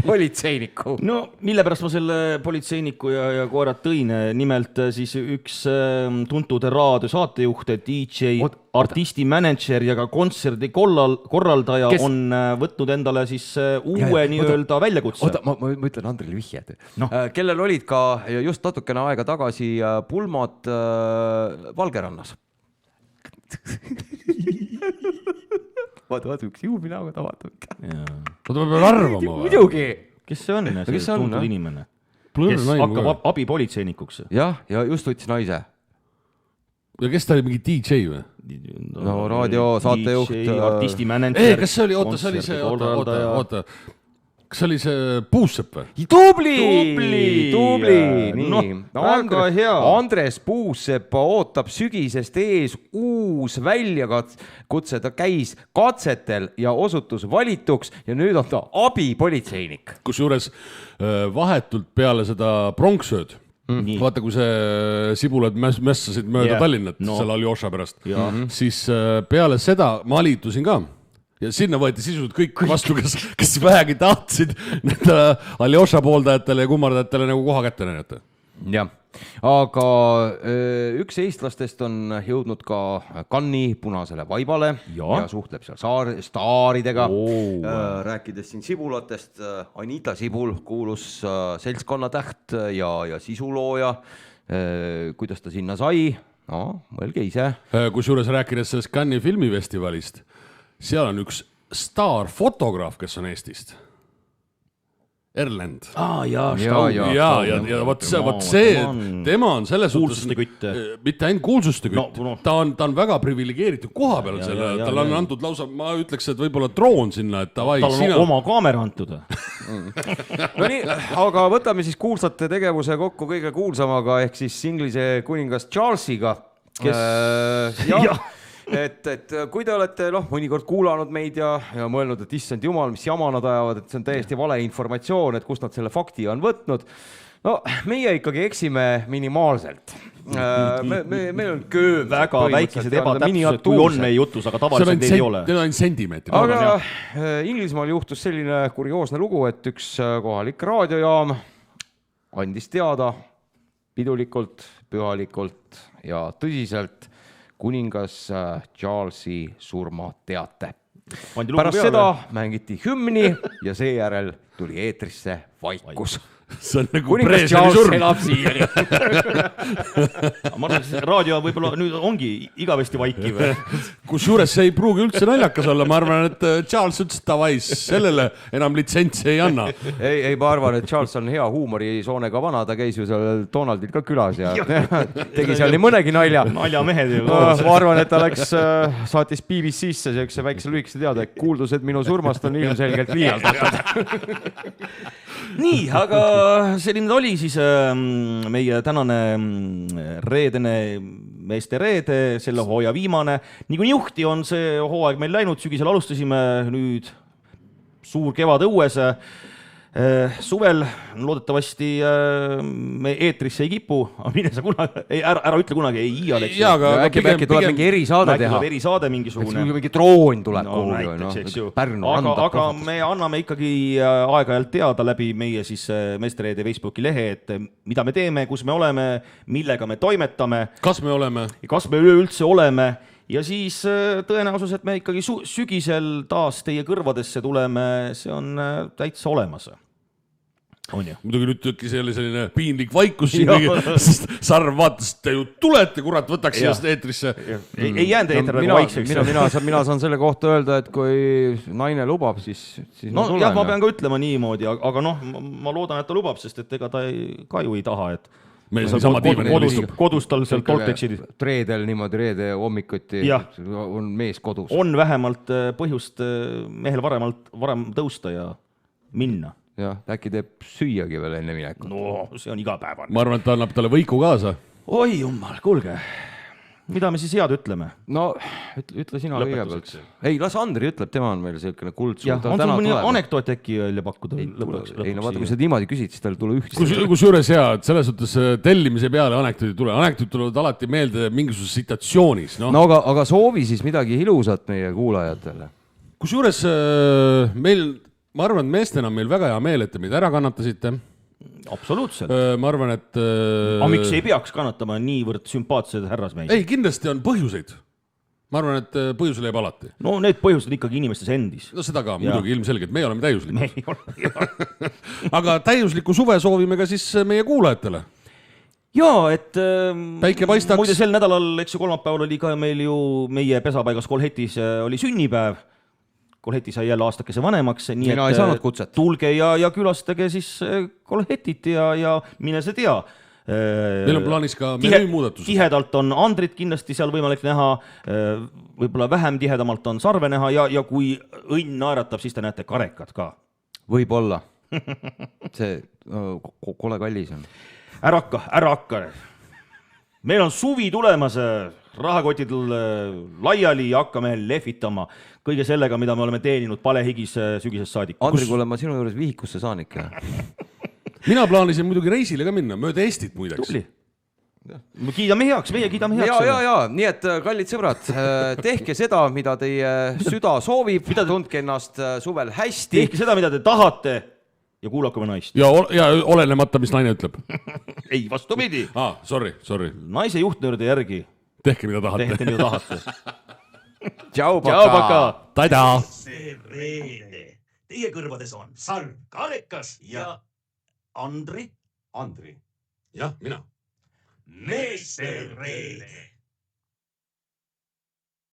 politseiniku. No mille pärast ma selle politseiniku ja koerad tõin, nimelt siis üks tuntud raadiosaatejuht, DJ, artisti manager ja ka kontserdi korraldaja on võtnud endale siis uue nii-öelda väljakutse. Ma ütlen Andrele vihjed, kellel olid ka just natukene aega tagasi pulmad Valgerannas. Vaata, üks juuminaga ta vaatab ikka. Ta peab arvama. Muidugi. Kes see on? See tuntud inimene. Kes hakkab abipolitseinikuks. Ja just võttis naise. Ja kes ta oli mingi DJ või? No raadio, saatejuht. Artisti manager. Kas see oli, see oli see, oota. Kas oli see Puusepp või? Tubli! Nii. Väga hea. Andres Puusepp ootab sügisest ees uus väljakutse. Ta käis katsetel ja osutus valituks ja nüüd on ta abipolitseinik. Kusjuures vahetult peale seda pronksööd, vaata kui see sibulad mässasid mööda Tallinnat selle Aljoša pärast, siis peale seda ma liitusin ka. Ja sinna võeti sisuliselt kõik vastu, kes vähegi tahtsid Aljoša pooldajatele ja kummardajatele nagu koha kätte näidata. Jah, aga üks eestlastest on jõudnud ka Cannes'i punasele vaibale ja suhtleb seal staaridega. Rääkides siin sibulatest, Anita Sibul kuulus seltskonnatäht ja sisulooja. Kuidas ta sinna sai? No, mõelge ise. Kusjuures rääkides sellest Cannes'i filmifestivalist, seal on üks staarfotograaf, kes on Eestist. Erlend. Ja võt see, tema on selles kuulsuste kütt. Mitte ainult kuulsuste kütt. Ta on väga privilegeeritud koha peal. Tal on antud lausa, ma ütleks, et võib-olla droon sinna. Tal on oma kaamera antud. No nii, aga võtame siis kuulsate tegevuse kokku kõige kuulsamaga ehk siis Inglise kuningas Charlesiga. Et kui te olete mõnikord kuulanud meid ja mõelnud, et issand jumal, mis jama nad ajavad, et see on täiesti vale informatsioon, et kust nad selle fakti on võtnud. No meie ikkagi eksime minimaalselt. Meil on kööm. Väga väikesed ebatäpsused, kui on meie jutus, aga tavaliselt ei ole. Need on sentimeetrid. Aga Inglismaal juhtus selline kurioosne lugu, et üks kohalik raadiojaam andis teada pidulikult, pühalikult ja tõsiselt kuningas Charlesi surmateate. Pärast seda mängiti hümni ja seejärel tuli eetrisse vaikus. See on nagu Brežnevi surm. elab siiani. Ma arvan, et raadio võib-olla nüüd ongi igavesti vaikiv. Kusjuures see ei pruugi üldse naljakas olla. Ma arvan, et Charles ütles tavais sellele enam litsentsi ei anna. Ei, ma arvan, et Charles on hea huumorisoonega vana. Ta käis ju seal Donaldil ka külas ja tegi seal nii mõnegi nalja. Naljamehed ju. Ma arvan, et ta saatis BBC-sse sellise väikse lühikese teada, et kuuldused minu surmast on ilmselgelt liialdatud. Nii, aga selline oli siis meie tänane reedene meeste reede, selle hooaja viimane. Nii kui juhti on see hooaeg meil läinud, sügisel alustasime, nüüd suur kevad õues. Suvel loodetavasti me eetrisse ei kipu, mine sa kunagi, ära ütle kunagi ei iial, eks. Äkki tuleb mingi erisaade teha. Äkki erisaade mingisugune. Mingi droon tuleb kuhugi. Aga me anname ikkagi aeg-ajalt teada läbi meie siis Meestereede Facebooki lehe, et mida me teeme, kus me oleme, millega me toimetame. Kas me oleme? Kas me üleüldse oleme. ja siis tõenäosus, et me ikkagi sügisel taas teie kõrvadesse tuleme, see on täitsa olemas. On ju? Muidugi nüüd tükki selline piinlik vaikus siin, sest Sarv vaatas, te ju tulete, kurat, võtaks siia eetrisse. Ei jäänud eeter nagu vaikseks. Mina saan selle kohta öelda, et kui naine lubab, siis no jah, ma pean ka ütlema niimoodi, aga noh, ma loodan, et ta lubab, sest et ega ta ka ju ei taha, et kodus tal seal tolteksid. Reedel niimoodi, reede hommikuti on mees kodus. On vähemalt põhjust mehel varem tõusta ja minna. Jah, äkki teeb süüagi veel enne minekut. No, see on igapäevane. Ma arvan, et ta annab talle võiku kaasa. Oi jumal, kuulge. Mida me siis head ütleme? No, ütle sina kõigepealt. Ei, las Andri ütleb, tema on meil selline kuldsu. Ja, on sul mõni anekdoot äkki välja pakkuda? Ei, no vaata, kui sa niimoodi küsid, siis tal tule üht. Kus juures hea, et selles suhtes tellimise peale anekdootid tule. Anekdootid tulevad alati meelde mingisuses situatsioonis. No aga soovi siis midagi ilusat meie kuulajatele. Kus juures meil... Ma arvan, et meestena on meil väga hea meel, et te meid ära kannatasite. Absoluutselt. Ma arvan, et... Aga miks ei peaks kannatama niivõrd sümpaatsed härrasmeid? Ei, kindlasti on põhjuseid. Ma arvan, et põhjus leiab alati. No need põhjused ikkagi inimestes endis. No seda ka, muidugi ilmselgelt. Me oleme täiuslikud. Aga täiuslikku suve soovime ka siis meie kuulajatele. Jaa, et päike paistaks. Muide sel nädalal, eks ju, kolmapäeval oli ka meil ju meie pesapaigas Kolhetis oli sünnipäev. Kolheti sai jälle aastakese vanemaks, nii Mina et tulge ja külastage siis Kolhetit ja mine see tea. Meil on plaanis ka menüümuudatus. Tihedalt on Andrit kindlasti seal võimalik näha, võib-olla vähem tihedamalt on Sarve näha ja kui õnn naeratab, siis te näete karekad ka. Võib-olla. See kole kallis on. Ära hakka. Meil on suvi tulemas, rahakotid laiali ja hakkame lehvitama kõige sellega, mida me oleme teeninud palehigis sügisest saadik. Andri, kuule, ma sinu juures vihikusse saan ikka. Mina plaanisin muidugi reisile ka minna, mööda Eestit muideks. Tubli. Me kiidame heaks, meie kiidame heaks. Ja, nii et kallid sõbrad, tehke seda, mida teie süda soovib, tundke ennast suvel hästi. Tehke seda, mida te tahate ja kuulake oma naist. Ja olenemata, mis naine ütleb. Ei, vastupidi. Sorry. Naise juhtnöörde järgi. Tehke, mida tahate. Tehke, mida tahate. Tšau, paka. Tada. See reede. Teie kõrvades on Sarv, Karekas ja Andri. Andri. Jah, mina. Meester reede.